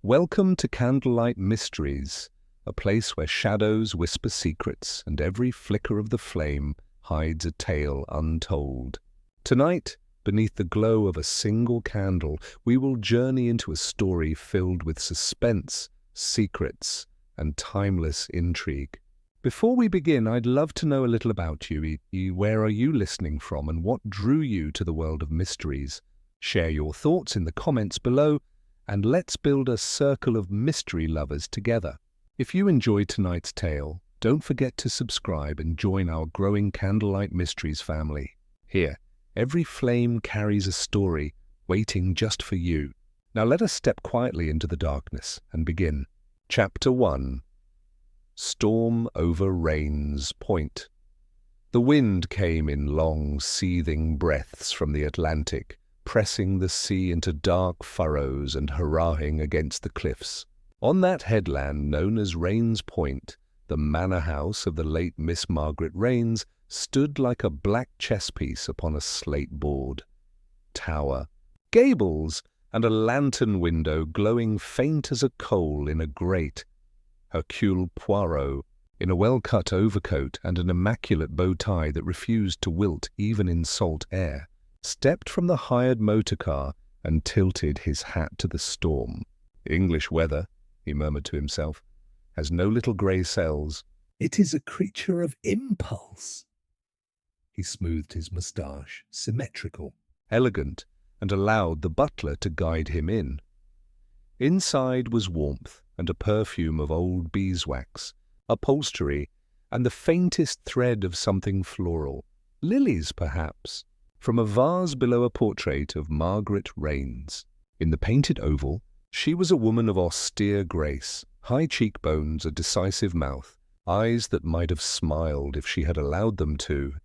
Welcome to Candlelight Mysteries, a place where shadows whisper secrets and every flicker of the flame hides a tale untold. Tonight, beneath the glow of a single candle, we will journey into a story filled with suspense, secrets, and timeless intrigue. Before we begin, I'd love to know a little about you. Where are you listening from, and what drew you to the world of mysteries? Share your thoughts in the comments below, and let's build a circle of mystery lovers together. If you enjoyed tonight's tale, don't forget to subscribe and join our growing Candlelight Mysteries family. Here, every flame carries a story waiting just for you. Now let us step quietly into the darkness and begin. Chapter 1. Storm over Raines Point. The wind came in long, seething breaths from the Atlantic, pressing the sea into dark furrows and hurrahing against the cliffs. On that headland known as Raines Point, the manor house of the late Miss Margaret Raines stood like a black chess piece upon a slate board. Tower, gables, and a lantern window glowing faint as a coal in a grate. Hercule Poirot, in a well-cut overcoat and an immaculate bow tie that refused to wilt even in salt air, stepped from the hired motor car and tilted his hat to the storm. "English weather," he murmured to himself, "has no little grey cells. It is a creature of impulse." He smoothed his moustache, symmetrical, elegant, and allowed the butler to guide him in. Inside was warmth and a perfume of old beeswax, upholstery, and the faintest thread of something floral. Lilies, perhaps, from a vase below a portrait of Margaret Raines. In the painted oval, she was a woman of austere grace, high cheekbones, a decisive mouth, eyes that might have smiled if she had allowed them to.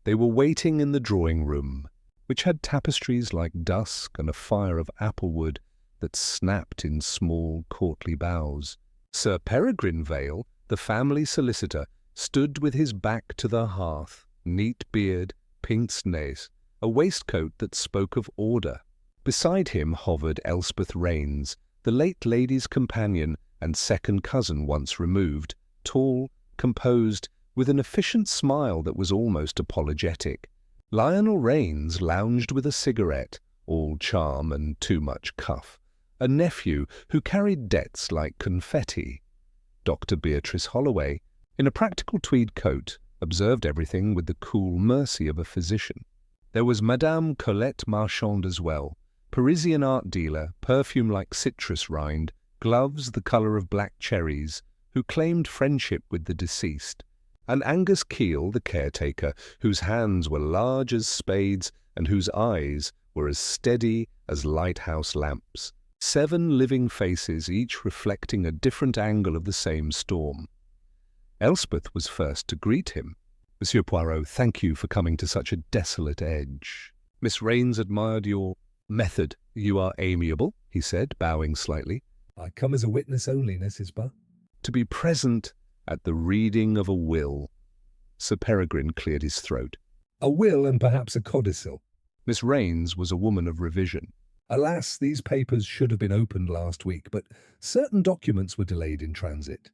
They were waiting in the drawing-room, which had tapestries like dusk and a fire of applewood that snapped in small, courtly bows. Sir Peregrine Vale, the family solicitor, stood with his back to the hearth, neat beard, pince-nez, a waistcoat that spoke of order. Beside him hovered Elspeth Raines, the late lady's companion and second cousin once removed, tall, composed, with an efficient smile that was almost apologetic. Lionel Raines lounged with a cigarette, all charm and too much cuff, a nephew who carried debts like confetti. Dr. Beatrice Holloway, in a practical tweed coat, observed everything with the cool mercy of a physician. There was Madame Colette Marchand as well, Parisian art dealer, perfume like citrus rind, gloves the colour of black cherries, who claimed friendship with the deceased, and Angus Keel, the caretaker, whose hands were large as spades and whose eyes were as steady as lighthouse lamps. 7 living faces, each reflecting a different angle of the same storm. Elspeth was first to greet him. "Monsieur Poirot, thank you for coming to such a desolate edge." Miss Raines admired your method. "You are amiable," he said, bowing slightly. "I come as a witness only, n'est-ce "To be present at the reading of a will." Sir Peregrine cleared his throat. "A will and perhaps a codicil." Miss Raines was a woman of revision. "Alas, these papers should have been opened last week, but certain documents were delayed in transit."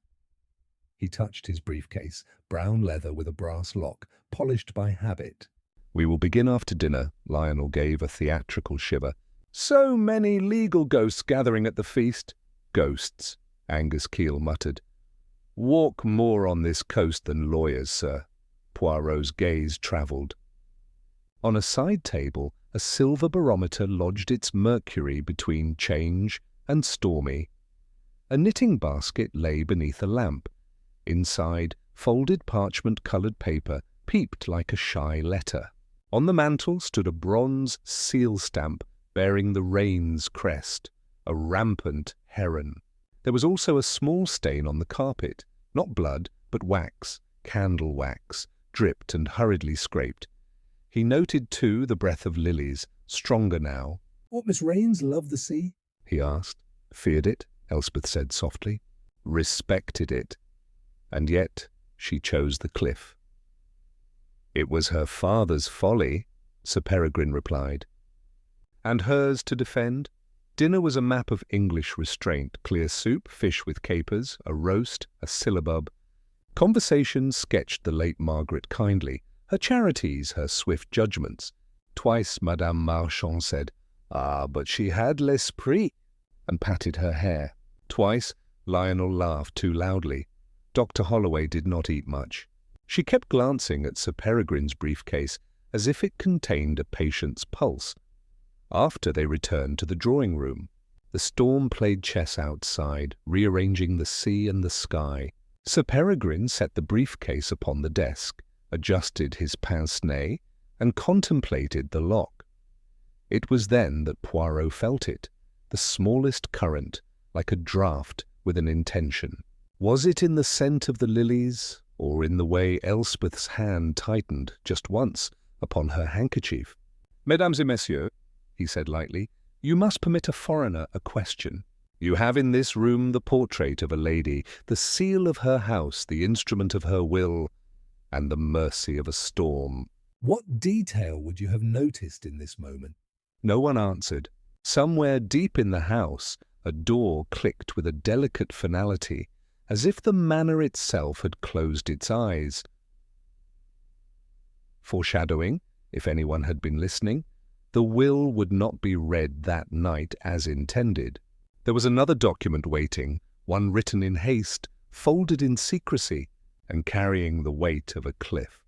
He touched his briefcase, brown leather with a brass lock, polished by habit. "We will begin after dinner." Lionel gave a theatrical shiver. "So many legal ghosts gathering at the feast." "Ghosts," Angus Keel muttered. "Walk more on this coast than lawyers, sir." Poirot's gaze travelled. On a side table, a silver barometer lodged its mercury between Change and Stormy. A knitting basket lay beneath a lamp. Inside, folded parchment-coloured paper peeped like a shy letter. On the mantel stood a bronze seal stamp bearing the Raines crest, a rampant heron. There was also a small stain on the carpet, not blood, but wax, candle wax, dripped and hurriedly scraped. He noted, too, the breath of lilies, stronger now. "What, Miss Raines love the sea?" he asked. "Feared it," Elspeth said softly. "Respected it. And yet she chose the cliff." "It was her father's folly," Sir Peregrine replied. "And hers to defend?" Dinner was a map of English restraint: clear soup, fish with capers, a roast, a syllabub. Conversation sketched the late Margaret kindly, her charities, her swift judgments. Twice Madame Marchand said, "Ah, but she had l'esprit," and patted her hair. Twice Lionel laughed too loudly. Dr. Holloway did not eat much. She kept glancing at Sir Peregrine's briefcase as if it contained a patient's pulse. After they returned to the drawing-room, the storm played chess outside, rearranging the sea and the sky. Sir Peregrine set the briefcase upon the desk, adjusted his pince-nez, and contemplated the lock. It was then that Poirot felt it, the smallest current, like a draught with an intention. Was it in the scent of the lilies, or in the way Elspeth's hand tightened just once upon her handkerchief? "Mesdames et messieurs," he said lightly, "you must permit a foreigner a question. You have in this room the portrait of a lady, the seal of her house, the instrument of her will, and the mercy of a storm." What detail would you have noticed in this moment? No one answered. Somewhere deep in the house, a door clicked with a delicate finality, as if the manor itself had closed its eyes. Foreshadowing, if anyone had been listening, the will would not be read that night as intended. There was another document waiting, one written in haste, folded in secrecy, and carrying the weight of a cliff.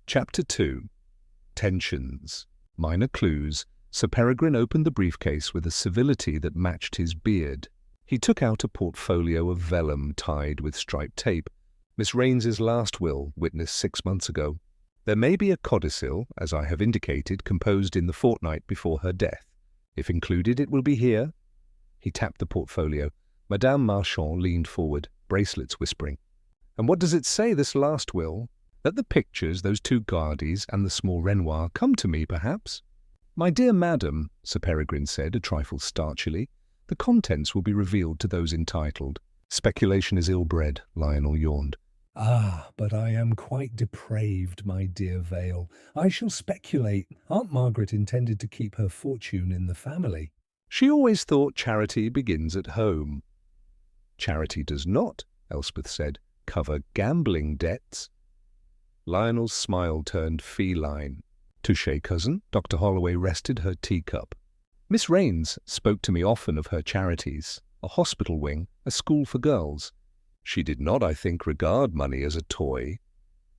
Chapter 2. Tensions. Minor clues. Sir Peregrine opened the briefcase with a civility that matched his beard. He took out a portfolio of vellum tied with striped tape. Miss Raines's last will, witnessed 6 months ago. There may be a codicil, as I have indicated, composed in the fortnight before her death. If included, it will be here. He tapped the portfolio. Madame Marchand leaned forward, bracelets whispering. "And what does it say, this last will? Let the pictures, those 2 Gardies, and the small Renoir come to me, perhaps." "My dear madam," Sir Peregrine said, a trifle starchily, "the contents will be revealed to those entitled." "Speculation is ill-bred," Lionel yawned. "Ah, but I am quite depraved, my dear Vale. I shall speculate. Aunt Margaret intended to keep her fortune in the family." "She always thought charity begins at home." "Charity does not," Elspeth said, "cover gambling debts." Lionel's smile turned feline. "Touché, cousin." Dr. Holloway rested her teacup. "Miss Raines spoke to me often of her charities, a hospital wing, a school for girls. She did not, I think, regard money as a toy."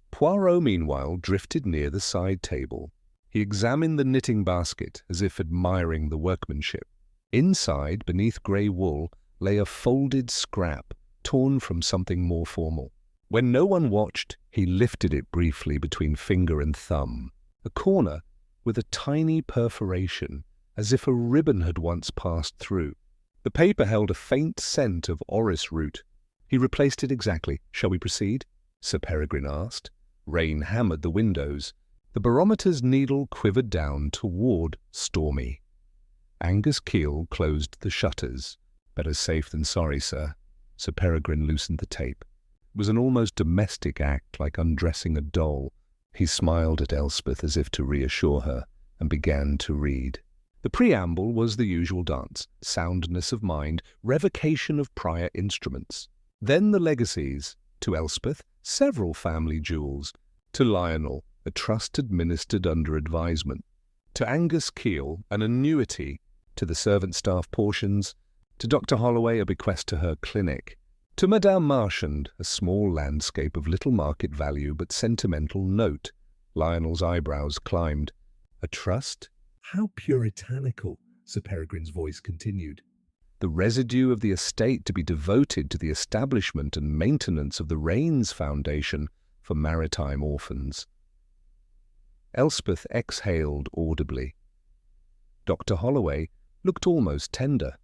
Poirot, meanwhile, drifted near the side table. He examined the knitting basket, as if admiring the workmanship. Inside, beneath grey wool, lay a folded scrap, torn from something more formal. When no one watched, he lifted it briefly between finger and thumb. A corner with a tiny perforation, as if a ribbon had once passed through. The paper held a faint scent of orris root. He replaced it exactly. "Shall we proceed?" Sir Peregrine asked. Rain hammered the windows. The barometer's needle quivered down toward stormy. Angus Keel closed the shutters. "Better safe than sorry, sir." Sir Peregrine loosened the tape. It was an almost domestic act, like undressing a doll. He smiled at Elspeth as if to reassure her, and began to read. The preamble was the usual dance: soundness of mind, revocation of prior instruments. Then the legacies. To Elspeth, several family jewels. To Lionel, a trust administered under advisement. To Angus Keel, an annuity. To the servant staff portions. To Dr. Holloway, a bequest to her clinic. To Madame Marchand, a small landscape of little market value but sentimental note. Lionel's eyebrows climbed. A trust? "How puritanical," Sir Peregrine's voice continued. The residue of the estate to be devoted to the establishment and maintenance of the Raines Foundation for maritime orphans. Elspeth exhaled audibly. Dr. Holloway looked almost tender.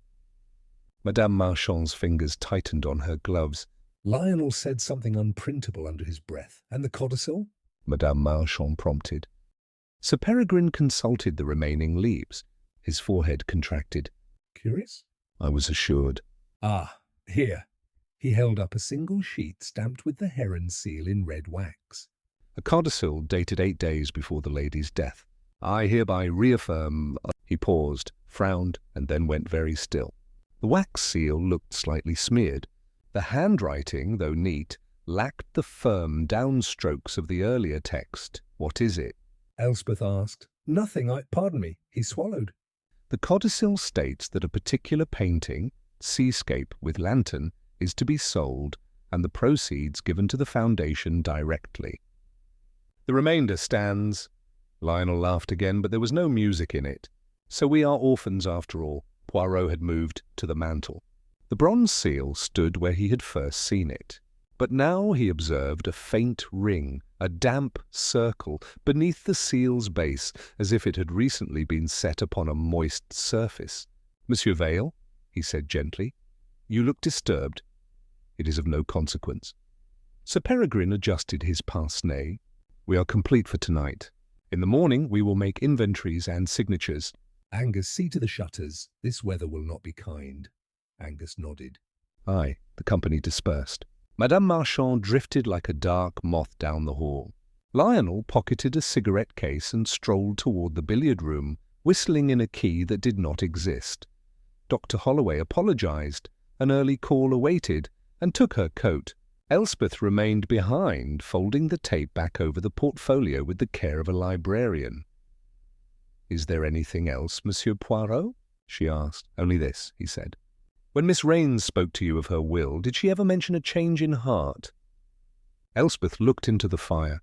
Madame Marchand's fingers tightened on her gloves. "Lionel said something unprintable under his breath. And the codicil?" Madame Marchand prompted. Sir Peregrine consulted the remaining leaves. His forehead contracted. "Curious?" I was assured. "Ah, here." He held up a single sheet stamped with the heron seal in red wax. A codicil dated 8 days before the lady's death. I hereby reaffirm. He paused, frowned, and then went very still. The wax seal looked slightly smeared. The handwriting, though neat, lacked the firm downstrokes of the earlier text. What is it? Elspeth asked. Nothing, pardon me. He swallowed. The codicil states that a particular painting, seascape with lantern, is to be sold and the proceeds given to the foundation directly. The remainder stands. Lionel laughed again, but there was no music in it. So we are orphans after all. Poirot had moved to the mantel. The bronze seal stood where he had first seen it. But now he observed a faint ring, a damp circle, beneath the seal's base, as if it had recently been set upon a moist surface. "Monsieur Vale," he said gently, "you look disturbed. It is of no consequence." Sir Peregrine adjusted his pince-nez. "We are complete for tonight. In the morning we will make inventories and signatures." Angus, see to the shutters. This weather will not be kind. Angus nodded. Aye, the company dispersed. Madame Marchand drifted like a dark moth down the hall. Lionel pocketed a cigarette case and strolled toward the billiard room, whistling in a key that did not exist. Dr. Holloway apologized. An early call awaited, and took her coat. Elspeth remained behind, folding the tape back over the portfolio with the care of a librarian. "Is there anything else, Monsieur Poirot?" she asked. "Only this," he said. "When Miss Raines spoke to you of her will, did she ever mention a change in heart?" Elspeth looked into the fire.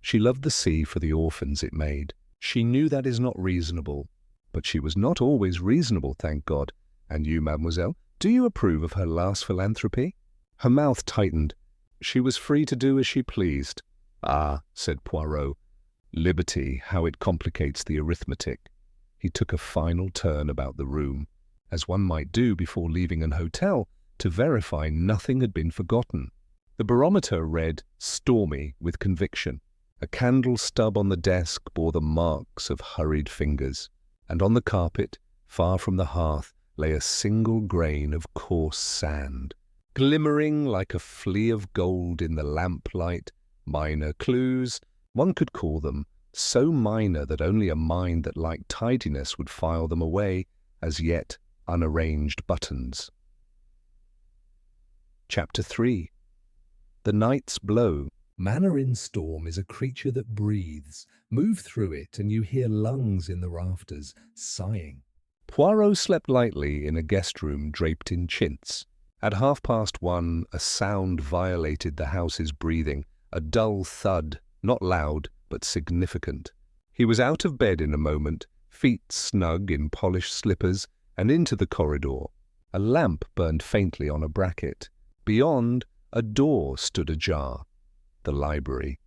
She loved the sea for the orphans it made. She knew that is not reasonable. But she was not always reasonable, thank God. "And you, mademoiselle, do you approve of her last philanthropy?" Her mouth tightened. She was free to do as she pleased. "Ah," said Poirot, "liberty, how it complicates the arithmetic." He took a final turn about the room, as one might do before leaving an hotel, to verify nothing had been forgotten. The barometer read "stormy" with conviction. A candle stub on the desk bore the marks of hurried fingers, and on the carpet, far from the hearth, lay a single grain of coarse sand, glimmering like a flea of gold in the lamplight. Minor clues, one could call them, so minor that only a mind that liked tidiness would file them away as yet unarranged buttons. Chapter 3. The Night's Blow. Manor in storm is a creature that breathes. Move through it and you hear lungs in the rafters, sighing. Poirot slept lightly in a guest room draped in chintz. At 1:30, a sound violated the house's breathing, a dull thud, not loud, but significant. He was out of bed in a moment, feet snug in polished slippers, and into the corridor. A lamp burned faintly on a bracket. Beyond, a door stood ajar. The library.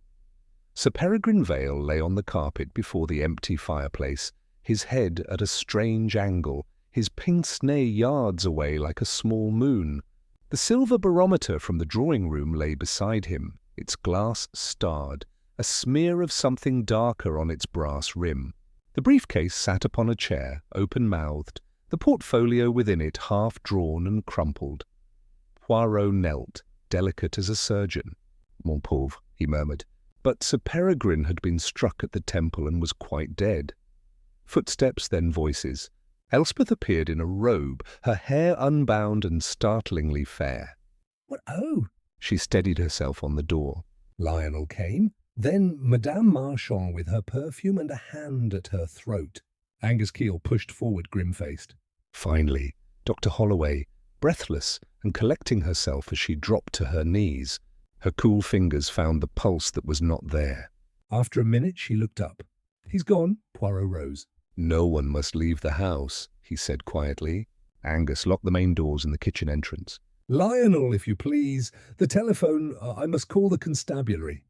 Sir Peregrine Vale lay on the carpet before the empty fireplace, his head at a strange angle, his pince-nez yards away like a small moon. The silver barometer from the drawing-room lay beside him, its glass starred, a smear of something darker on its brass rim. The briefcase sat upon a chair, open-mouthed, the portfolio within it half-drawn and crumpled. Poirot knelt, delicate as a surgeon. "Mon pauvre," he murmured. But Sir Peregrine had been struck at the temple and was quite dead. Footsteps, then voices. Elspeth appeared in a robe, her hair unbound and startlingly fair. "What, oh!" She steadied herself on the door. Lionel came, then Madame Marchand with her perfume and a hand at her throat. Angus Keel pushed forward grim-faced. Finally, Dr. Holloway, breathless and collecting herself as she dropped to her knees. Her cool fingers found the pulse that was not there. After a minute she looked up. "He's gone." Poirot rose. "No one must leave the house," he said quietly. Angus locked the main doors in the kitchen entrance. "Lionel, if you please. The telephone, I must call the constabulary."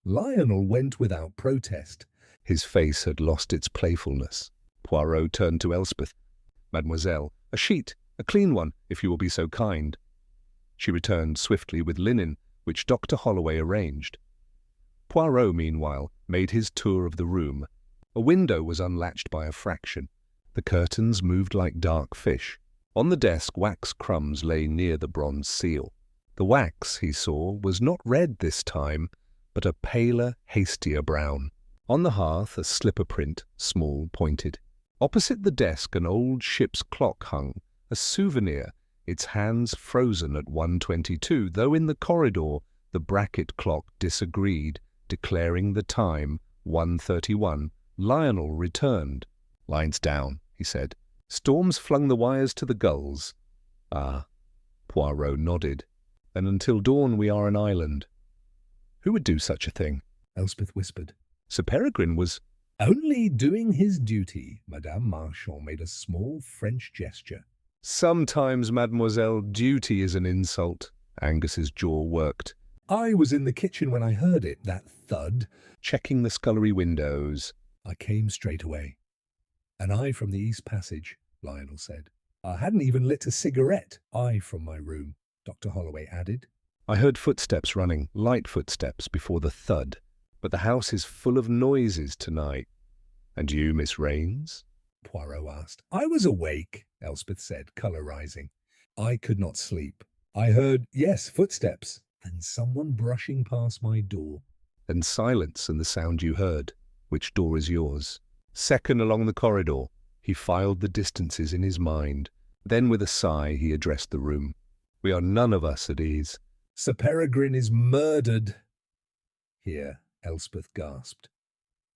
Lionel went without protest. His face had lost its playfulness. Poirot turned to Elspeth. "Mademoiselle, a sheet, a clean one, if you will be so kind." She returned swiftly with linen, which Dr. Holloway arranged. Poirot, meanwhile, made his tour of the room. A window was unlatched by a fraction. The curtains moved like dark fish. On the desk, wax crumbs lay near the bronze seal. The wax, he saw, was not red this time, but a paler, hastier brown. On the hearth, a slipper print, small, pointed. Opposite the desk, an old ship's clock hung, a souvenir, its hands frozen at 1:22, though in the corridor the bracket clock disagreed, declaring the time 1:31. Lionel returned. "Lines down," he said. "Storms flung the wires to the gulls." "Ah." Poirot nodded. "Then until dawn we are an island." "Who would do such a thing?" Elspeth whispered. Sir Peregrine was Only doing his duty. Madame Marchand made a small French gesture. "Sometimes, mademoiselle, duty is an insult." Angus's jaw worked. I was in the kitchen when I heard it, that thud. Checking the scullery windows. I came straight away. An eye from the East Passage, Lionel said. I hadn't even lit a cigarette. I from my room, Dr. Holloway added. I heard footsteps running, light footsteps, before the thud. But the house is full of noises tonight. And you, Miss Raines? Poirot asked. I was awake, Elspeth said, colour rising. I could not sleep. I heard, yes, footsteps, then someone brushing past my door. Then silence and the sound you heard. Which door is yours? Second along the corridor. He filed the distances in his mind. Then with a sigh he addressed the room. We are none of us at ease. Sir Peregrine is murdered. Here, Elspeth gasped.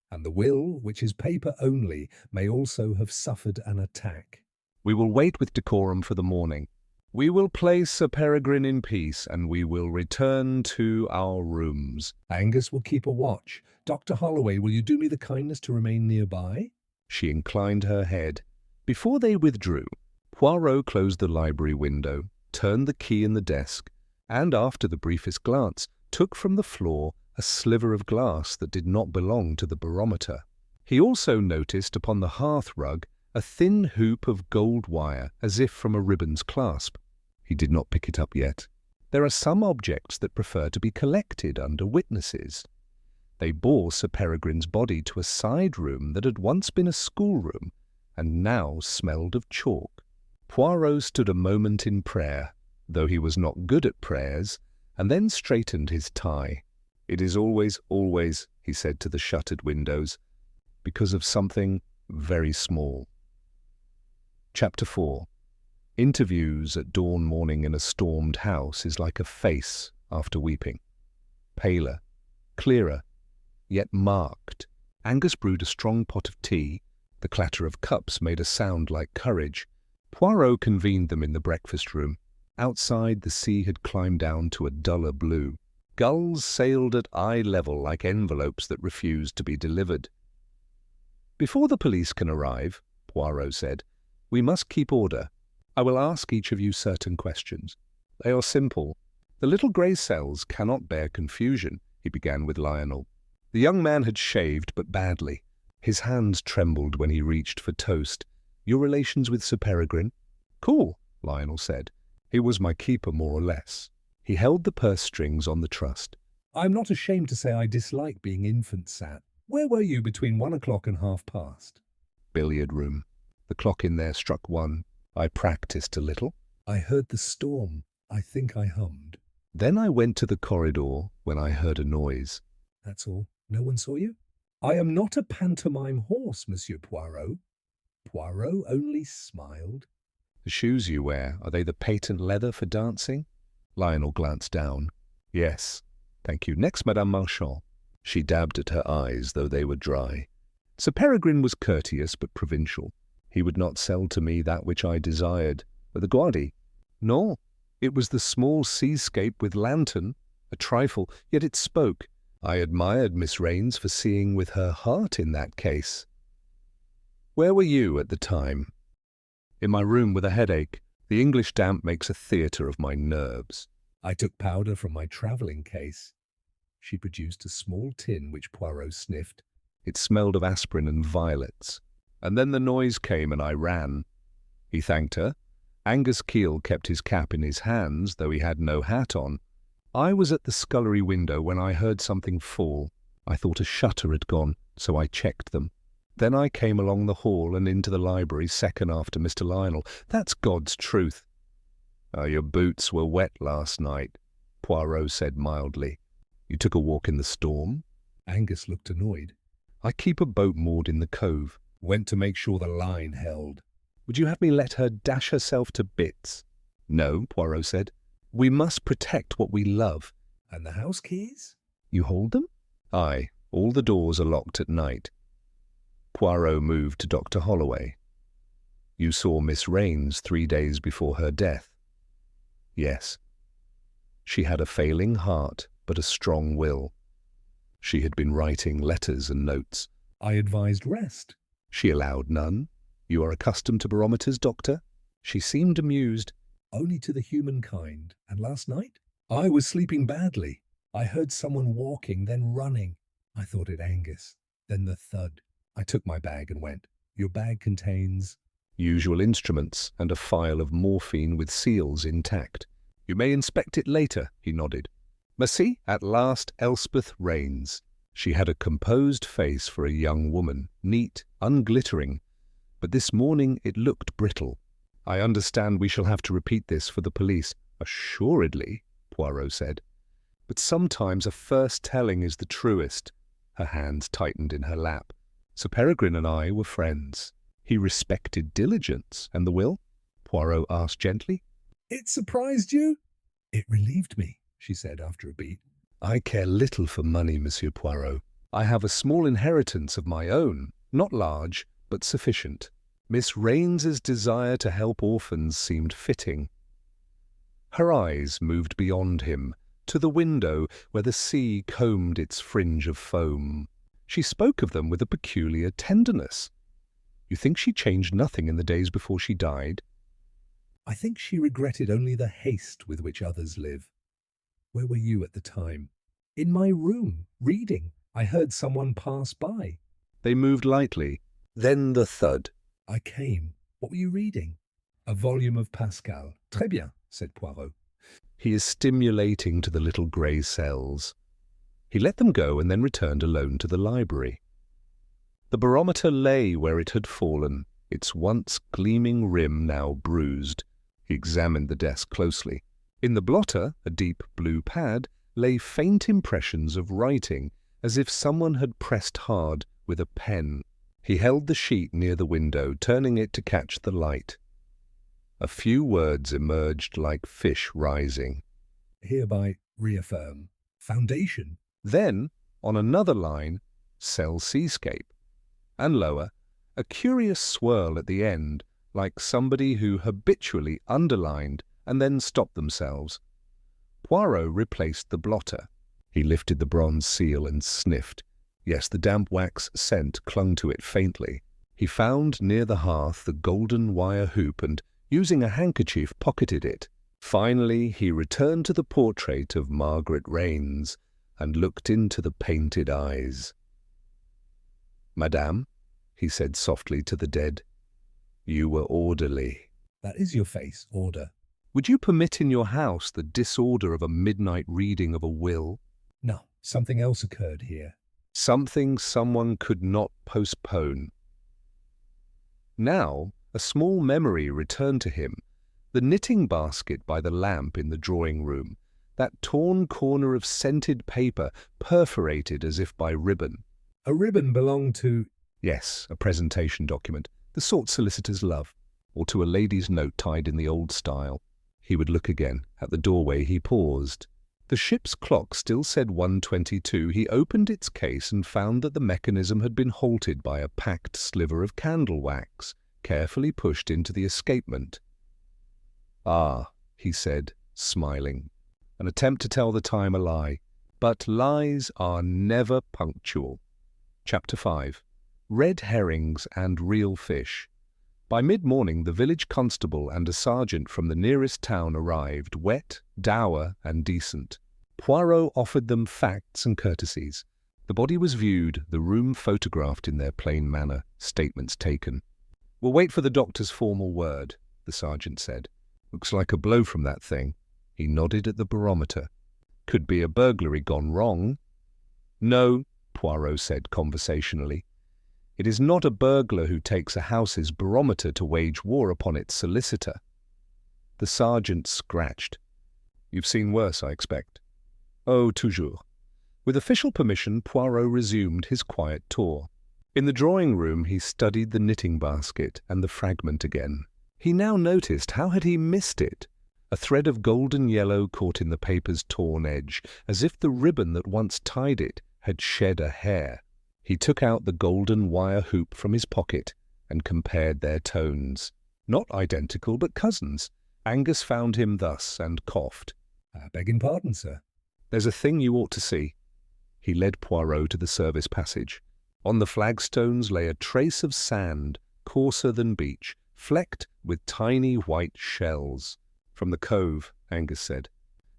And the will, which is paper only, may also have suffered an attack. We will wait with decorum for the morning. We will place Sir Peregrine in peace, and we will return to our rooms. Angus will keep a watch. Dr. Holloway, will you do me the kindness to remain nearby? She inclined her head. Before they withdrew, Poirot closed the library window, turned the key in the desk, and after the briefest glance, took from the floor a sliver of glass that did not belong to the barometer. He also noticed upon the hearth-rug a thin hoop of gold wire, as if from a ribbon's clasp. He did not pick it up yet. There are some objects that prefer to be collected under witnesses. They bore Sir Peregrine's body to a side room that had once been a schoolroom, and now smelled of chalk. Poirot stood a moment in prayer, though he was not good at prayers, and then straightened his tie. It is always, always, he said to the shuttered windows, because of something very small. Chapter 4. Interviews at dawn morning in a stormed house is like a face after weeping. Paler, clearer, yet marked. Angus brewed a strong pot of tea. The clatter of cups made a sound like courage. Poirot convened them in the breakfast room. Outside, the sea had climbed down to a duller blue. Gulls sailed at eye level like envelopes that refused to be delivered. Before the police can arrive, Poirot said, we must keep order. I will ask each of you certain questions. They are simple. The little grey cells cannot bear confusion, he began with Lionel. The young man had shaved, but badly. His hands trembled when he reached for toast. Your relations with Sir Peregrine? Cool, Lionel said. He was my keeper, more or less. He held the purse strings on the trust. I am not ashamed to say I dislike being infant-sat. Where were you between 1 o'clock and 1:30? Billiard room. The clock in there struck 1. I practised a little. I heard the storm. I think I hummed. Then I went to the corridor when I heard a noise. That's all. No one saw you? I am not a pantomime horse, Monsieur Poirot. Poirot only smiled. The shoes you wear, are they the patent leather for dancing? Lionel glanced down. Yes. Thank you. Next, Madame Marchand. She dabbed at her eyes, though they were dry. Sir Peregrine was courteous but provincial. He would not sell to me that which I desired. The guardi? No. It was the small seascape with lantern, a trifle, yet it spoke. I admired Miss Raines for seeing with her heart in that case. Where were you at the time? In my room with a headache. The English damp makes a theatre of my nerves. I took powder from my travelling case. She produced a small tin which Poirot sniffed. It smelled of aspirin and violets. And then the noise came and I ran. He thanked her. Angus Keel kept his cap in his hands, though he had no hat on. I was at the scullery window when I heard something fall. I thought a shutter had gone, so I checked them. Then I came along the hall and into the library second after Mr. Lionel. That's God's truth. Your boots were wet last night, Poirot said mildly. You took a walk in the storm? Angus looked annoyed. I keep a boat moored in the cove. Went to make sure the line held. Would you have me let her dash herself to bits? No, Poirot said. We must protect what we love. And the house keys? You hold them? Aye, all the doors are locked at night. Poirot moved to Dr. Holloway. You saw Miss Raines 3 days before her death. Yes. She had a failing heart, but a strong will. She had been writing letters and notes. I advised rest. She allowed none. You are accustomed to barometers, Doctor? She seemed amused. Only to the humankind. And last night? I was sleeping badly. I heard someone walking, then running. I thought it Angus. Then the thud. I took my bag and went. Your bag contains... usual instruments and a phial of morphine with seals intact. You may inspect it later, he nodded. Merci, at last Elspeth Raines. She had a composed face for a young woman, neat, unglittering, but this morning it looked brittle. I understand we shall have to repeat this for the police. Assuredly, Poirot said. But sometimes a first telling is the truest. Her hands tightened in her lap. Sir Peregrine and I were friends. He respected diligence. And the will? Poirot asked gently. It surprised you? It relieved me, she said after a beat. I care little for money, Monsieur Poirot. I have a small inheritance of my own, not large, but sufficient. Miss Raines's desire to help orphans seemed fitting. Her eyes moved beyond him, to the window where the sea combed its fringe of foam. She spoke of them with a peculiar tenderness. You think she changed nothing in the days before she died? I think she regretted only the haste with which others live. Where were you at the time? In my room, reading. I heard someone pass by. They moved lightly. Then the thud. I came. What were you reading? A volume of Pascal. Très bien, said Poirot. He is stimulating to the little grey cells. He let them go and then returned alone to the library. The barometer lay where it had fallen, its once gleaming rim now bruised. He examined the desk closely. In the blotter, a deep blue pad, lay faint impressions of writing, as if someone had pressed hard with a pen. He held the sheet near the window, turning it to catch the light. A few words emerged like fish rising. Hereby reaffirm. Foundation. Then, on another line, sell seascape. And lower, a curious swirl at the end, like somebody who habitually underlined and then stopped themselves. Poirot replaced the blotter. He lifted the bronze seal and sniffed. Yes, the damp wax scent clung to it faintly. He found near the hearth the golden wire hoop and, using a handkerchief, pocketed it. Finally, he returned to the portrait of Margaret Raines and looked into the painted eyes. Madame, he said softly to the dead, you were orderly. That is your face, order. Would you permit in your house the disorder of a midnight reading of a will? No, something else occurred here. Something someone could not postpone. Now, a small memory returned to him. The knitting basket by the lamp in the drawing-room, that torn corner of scented paper perforated as if by ribbon. A ribbon belonged to... Yes, a presentation document, the sort solicitors love, or to a lady's note tied in the old style. He would look again. At the doorway he paused. The ship's clock still said 1:22. He opened its case and found that the mechanism had been halted by a packed sliver of candle wax, carefully pushed into the escapement. Ah, he said, smiling. An attempt to tell the time a lie. But lies are never punctual. Chapter 5. Red herrings and real fish. By mid-morning the village constable and a sergeant from the nearest town arrived, wet, dour, and decent. Poirot offered them facts and courtesies. The body was viewed, the room photographed in their plain manner, statements taken. "We'll wait for the doctor's formal word," the sergeant said. "Looks like a blow from that thing." He nodded at the barometer. "Could be a burglary gone wrong." "No," Poirot said conversationally. "It is not a burglar who takes a house's barometer to wage war upon its solicitor." The sergeant scratched. "You've seen worse, I expect." "Oh, toujours." With official permission, Poirot resumed his quiet tour. In the drawing-room he studied the knitting basket and the fragment again. He now noticed how had he missed it. A thread of golden yellow caught in the paper's torn edge, as if the ribbon that once tied it had shed a hair. He took out the golden wire hoop from his pocket and compared their tones. Not identical, but cousins. Angus found him thus and coughed. Begging pardon, sir. There's a thing you ought to see. He led Poirot to the service passage. On the flagstones lay a trace of sand, coarser than beach, flecked with tiny white shells. From the cove, Angus said.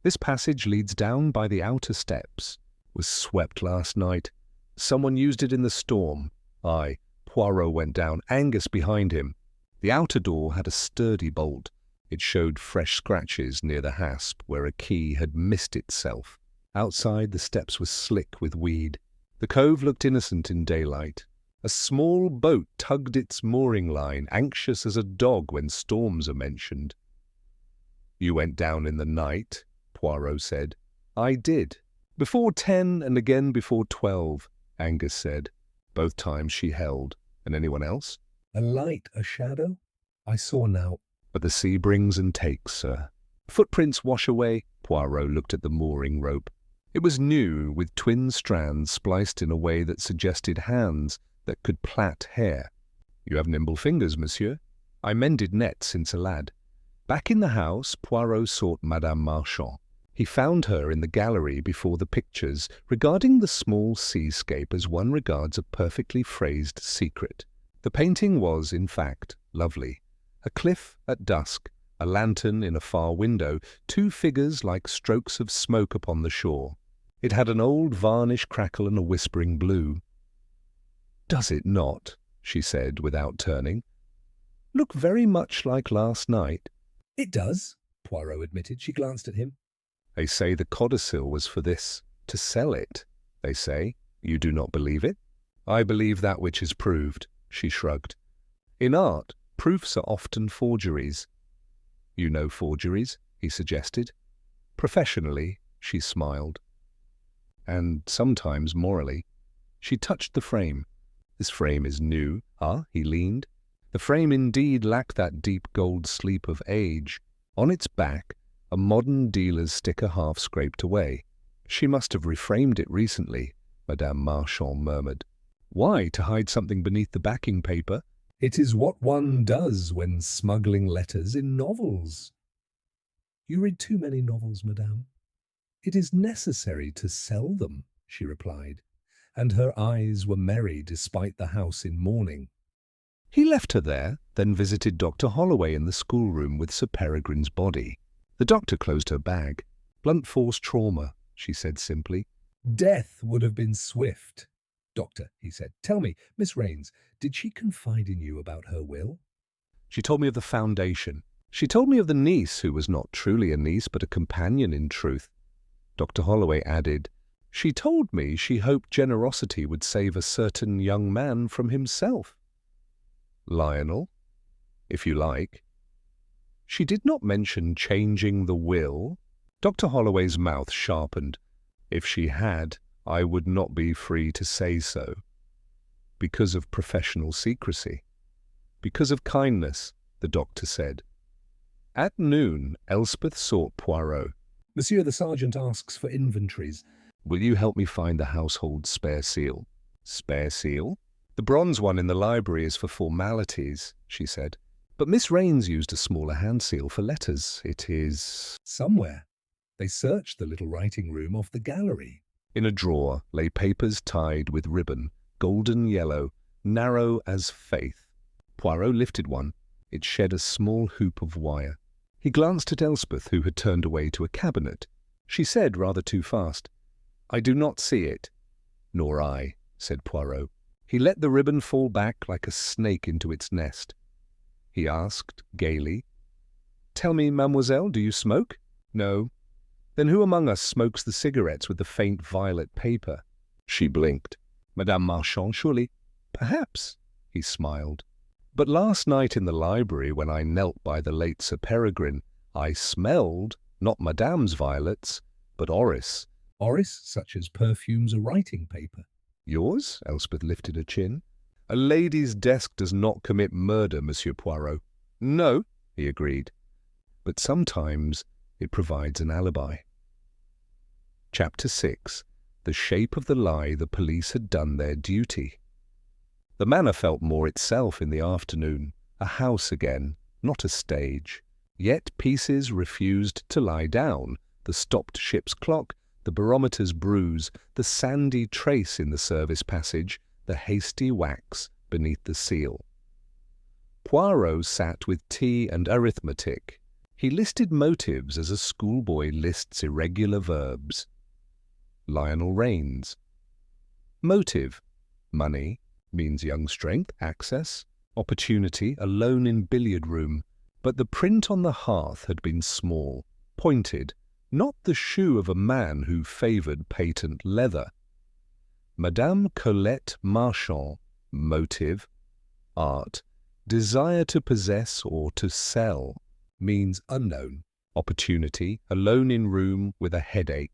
This passage leads down by the outer steps. Was swept last night. Someone used it in the storm. Aye, Poirot went down, Angus behind him. The outer door had a sturdy bolt. It showed fresh scratches near the hasp where a key had missed itself. Outside, the steps were slick with weed. The cove looked innocent in daylight. A small boat tugged its mooring line, anxious as a dog when storms are mentioned. You went down in the night, Poirot said. I did. Before 10 and again before 12, Angus said. Both times she held. And anyone else? A light, a shadow? I saw now. But the sea brings and takes, sir. Footprints wash away. Poirot looked at the mooring rope. It was new, with twin strands spliced in a way that suggested hands that could plait hair. You have nimble fingers, monsieur. I mended nets since a lad. Back in the house, Poirot sought Madame Marchand. He found her in the gallery before the pictures, regarding the small seascape as one regards a perfectly phrased secret. The painting was, in fact, lovely. A cliff at dusk, a lantern in a far window, two figures like strokes of smoke upon the shore. It had an old varnish crackle and a whispering blue. "Does it not?" she said, without turning. "Look very much like last night." It does, Poirot admitted. She glanced at him. They say the codicil was for this, to sell it, they say. You do not believe it? I believe that which is proved, she shrugged. In art, proofs are often forgeries. You know forgeries, he suggested. Professionally, she smiled. And sometimes morally. She touched the frame. This frame is new. Ah, he leaned. The frame indeed lacked that deep gold sleep of age. On its back, a modern dealer's sticker half scraped away. She must have reframed it recently, Madame Marchand murmured. Why, to hide something beneath the backing paper? It is what one does when smuggling letters in novels. You read too many novels, madame. It is necessary to sell them, she replied, and her eyes were merry despite the house in mourning. He left her there, then visited Dr. Holloway in the schoolroom with Sir Peregrine's body. The doctor closed her bag. Blunt force trauma, she said simply. Death would have been swift. Doctor, he said, tell me, Miss Raines, did she confide in you about her will? She told me of the foundation. She told me of the niece, who was not truly a niece, but a companion in truth. Dr. Holloway added, she told me she hoped generosity would save a certain young man from himself. Lionel, if you like. She did not mention changing the will. Dr. Holloway's mouth sharpened. If she had, I would not be free to say so. Because of professional secrecy. Because of kindness, the doctor said. At noon, Elspeth sought Poirot. Monsieur the Sergeant asks for inventories. Will you help me find the household spare seal? Spare seal? The bronze one in the library is for formalities, she said. But Miss Raines used a smaller hand seal for letters. It is... somewhere. They searched the little writing room off the gallery. In a drawer lay papers tied with ribbon, golden yellow, narrow as faith. Poirot lifted one. It shed a small hoop of wire. He glanced at Elspeth, who had turned away to a cabinet. She said rather too fast, I do not see it. Nor I, said Poirot. He let the ribbon fall back like a snake into its nest. He asked gaily, Tell me, mademoiselle, do you smoke? No. Then who among us smokes the cigarettes with the faint violet paper? She blinked. Madame Marchand, surely? Perhaps, he smiled. But last night in the library, when I knelt by the late Sir Peregrine, I smelled, not Madame's violets, but orris. Orris, such as perfumes a writing paper. Yours? Elspeth lifted her chin. A lady's desk does not commit murder, Monsieur Poirot. No, he agreed. But sometimes it provides an alibi. Chapter 6. The shape of the lie the police had done their duty. The Manor felt more itself in the afternoon, a house again, not a stage. Yet pieces refused to lie down, the stopped ship's clock, the barometer's bruise, the sandy trace in the service passage, the hasty wax beneath the seal. Poirot sat with tea and arithmetic. He listed motives as a schoolboy lists irregular verbs. Lionel Raines. Motive. Money means young strength, access, opportunity, alone in billiard room. But the print on the hearth had been small, pointed, not the shoe of a man who favoured patent leather. Madame Colette Marchand. Motive. Art. Desire to possess or to sell. Means unknown. Opportunity, alone in room with a headache.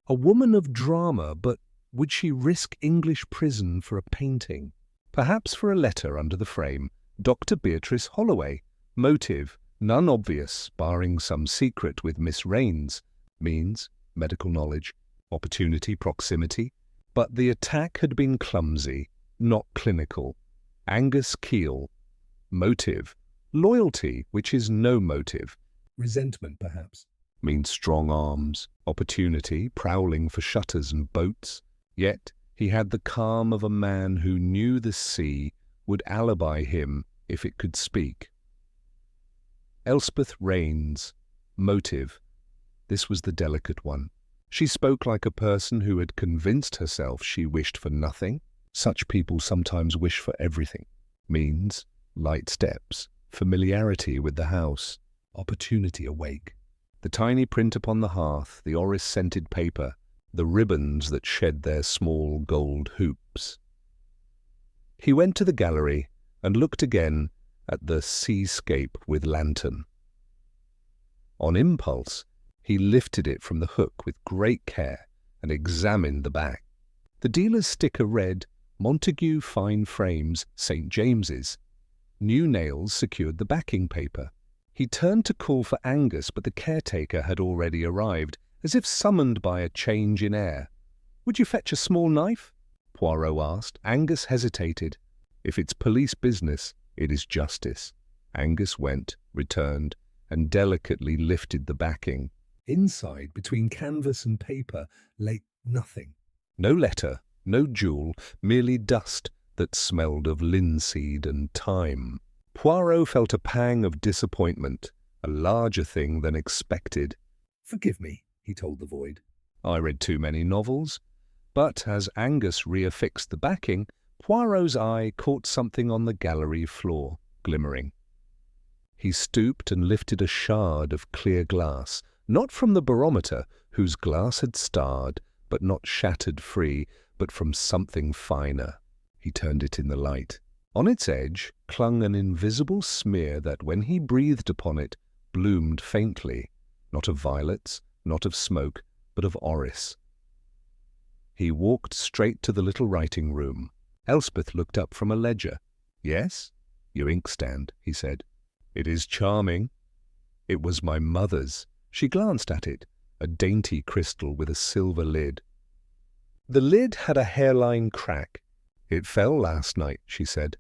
A woman of drama, but would she risk English prison for a painting? Perhaps for a letter under the frame. Dr. Beatrice Holloway. Motive, none obvious, barring some secret with Miss Raines. Means medical knowledge, opportunity, proximity. But the attack had been clumsy, not clinical. Angus Keel. Motive, loyalty, which is no motive. Resentment, perhaps. Means strong arms, opportunity, prowling for shutters and boats. Yet he had the calm of a man who knew the sea would alibi him if it could speak. Elspeth Raines. Motive. This was the delicate one. She spoke like a person who had convinced herself she wished for nothing. Such people sometimes wish for everything. Means light steps, familiarity with the house, opportunity awake. The tiny print upon the hearth, the orris-scented paper, the ribbons that shed their small gold hoops. He went to the gallery and looked again at the seascape with lantern. On impulse, he lifted it from the hook with great care and examined the back. The dealer's sticker read, Montague Fine Frames, St. James's. New nails secured the backing paper. He turned to call for Angus, but the caretaker had already arrived, as if summoned by a change in air. "Would you fetch a small knife?" Poirot asked. Angus hesitated. "If it's police business, it is justice." Angus went, returned, and delicately lifted the backing. Inside, between canvas and paper, lay nothing. No letter, no jewel, merely dust that smelled of linseed and thyme. Poirot felt a pang of disappointment, a larger thing than expected. "Forgive me," he told the void. I read too many novels. But as Angus reaffixed the backing, Poirot's eye caught something on the gallery floor, glimmering. He stooped and lifted a shard of clear glass, not from the barometer, whose glass had starred, but not shattered free, but from something finer. He turned it in the light. On its edge clung an invisible smear that, when he breathed upon it, bloomed faintly, not of violets, not of smoke, but of orris. He walked straight to the little writing room. Elspeth looked up from a ledger. "Yes, your inkstand," he said. "It is charming." It was my mother's. She glanced at it, a dainty crystal with a silver lid. The lid had a hairline crack. "It fell last night," she said.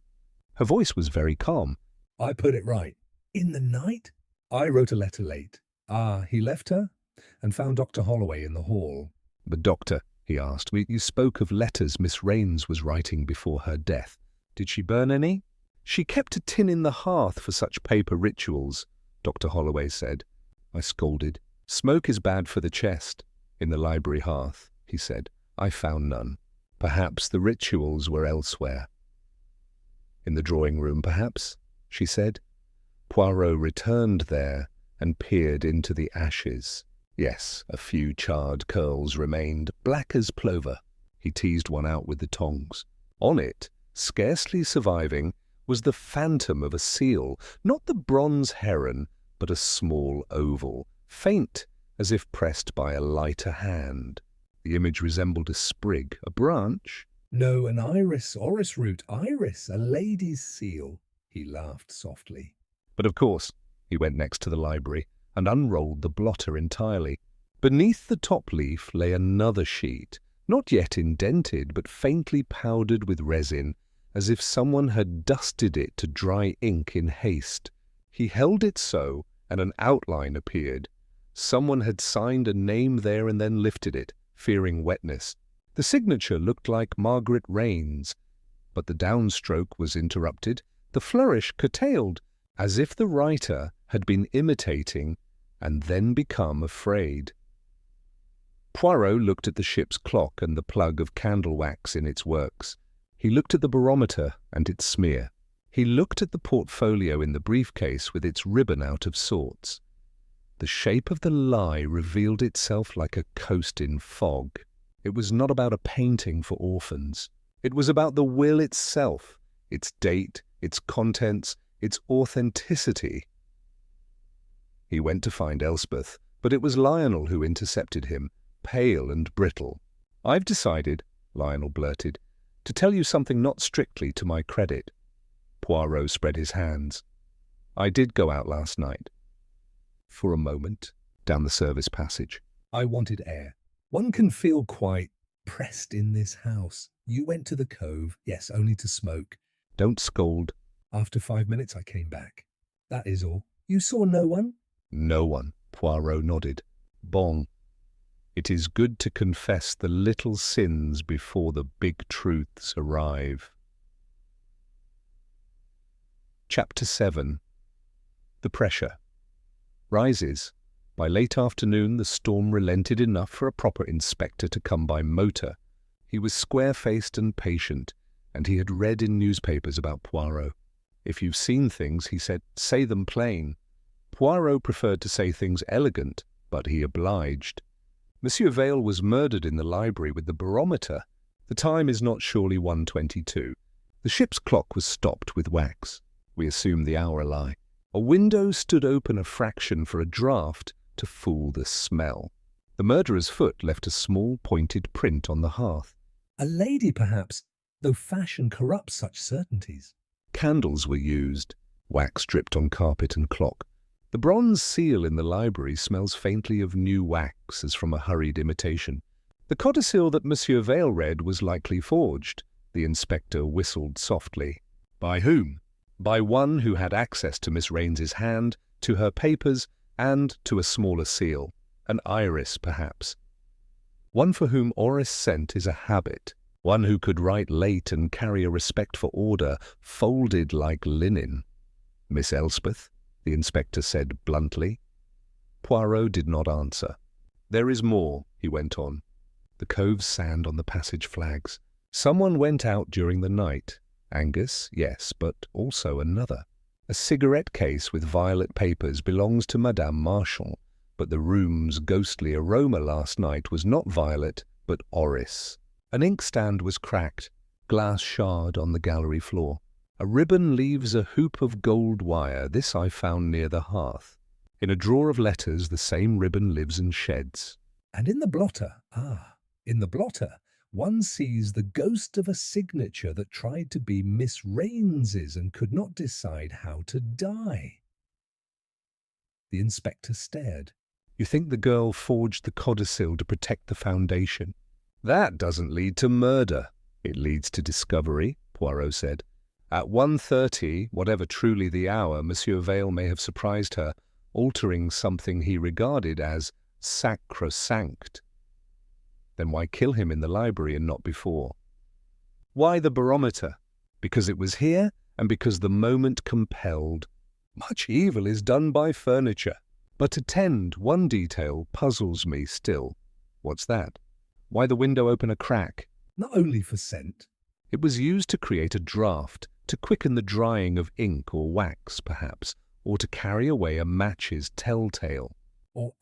Her voice was very calm. "I put it right. In the night? I wrote a letter late." "Ah, he left her?" "And found Dr. Holloway in the hall." "But doctor," he asked, "you spoke of letters Miss Raines was writing before her death. Did she burn any?" "She kept a tin in the hearth for such paper rituals," Dr. Holloway said. I scolded. "Smoke is bad for the chest." "In the library hearth," he said. "I found none. Perhaps the rituals were elsewhere." "In the drawing-room, perhaps," she said. Poirot returned there and peered into the ashes. Yes, a few charred curls remained, black as plover. He teased one out with the tongs. On it, scarcely surviving, was the phantom of a seal, not the bronze heron, but a small oval, faint as if pressed by a lighter hand. The image resembled a sprig, a branch, No, an iris, orris root, iris, a lady's seal. He laughed softly. But of course, he went next to the library and unrolled the blotter entirely. Beneath the top leaf lay another sheet, not yet indented, but faintly powdered with resin, as if someone had dusted it to dry ink in haste. He held it so, and an outline appeared. Someone had signed a name there and then lifted it, fearing wetness. The signature looked like Margaret Raines, but the downstroke was interrupted, the flourish curtailed, as if the writer had been imitating and then become afraid. Poirot looked at the ship's clock and the plug of candle wax in its works. He looked at the barometer and its smear. He looked at the portfolio in the briefcase with its ribbon out of sorts. The shape of the lie revealed itself like a coast in fog. It was not about a painting for orphans. It was about the will itself, its date, its contents, its authenticity. He went to find Elspeth, but it was Lionel who intercepted him, pale and brittle. "I've decided," Lionel blurted, "to tell you something not strictly to my credit." Poirot spread his hands. "I did go out last night." For a moment, down the service passage. I wanted air. One can feel quite pressed in this house. You went to the cove, yes, only to smoke. Don't scold. After 5 minutes I came back. That is all. You saw no one? No one, Poirot nodded. Bong. It is good to confess the little sins before the big truths arrive. Chapter 7. The pressure rises. By late afternoon the storm relented enough for a proper inspector to come by motor. He was square-faced and patient, and he had read in newspapers about Poirot. If you've seen things, he said, say them plain. Poirot preferred to say things elegant, but he obliged. Monsieur Vale was murdered in the library with the barometer. The time is not surely 1:22. The ship's clock was stopped with wax. We assume the hour lie. A window stood open a fraction for a draught to fool the smell. The murderer's foot left a small pointed print on the hearth. A lady, perhaps, though fashion corrupts such certainties. Candles were used. Wax dripped on carpet and clock. The bronze seal in the library smells faintly of new wax as from a hurried imitation. The codicil that Monsieur Vale read was likely forged. The inspector whistled softly. By whom? By one who had access to Miss Raines's hand, to her papers, and to a smaller seal, an iris perhaps. One for whom orris scent is a habit, one who could write late and carry a respect for order, folded like linen. Miss Elspeth, the inspector said bluntly. Poirot did not answer. There is more, he went on. The cove's sand on the passage flags. Someone went out during the night. Angus, yes, but also another. A cigarette case with violet papers belongs to Madame Marchand, but the room's ghostly aroma last night was not violet, but orris. An inkstand was cracked, glass shard on the gallery floor. A ribbon leaves a hoop of gold wire. This I found near the hearth. In a drawer of letters the same ribbon lives and sheds. And in the blotter, in the blotter, one sees the ghost of a signature that tried to be Miss Raines's and could not decide how to die. The inspector stared. You think the girl forged the codicil to protect the foundation? That doesn't lead to murder. It leads to discovery, Poirot said. At 1:30, whatever truly the hour, Monsieur Vale may have surprised her, altering something he regarded as sacrosanct. Then why kill him in the library and not before? Why the barometer? Because it was here and because the moment compelled. Much evil is done by furniture. But attend, one detail puzzles me still. What's that? Why the window open a crack? Not only for scent. It was used to create a draught, to quicken the drying of ink or wax, perhaps, or to carry away a match's telltale. Or,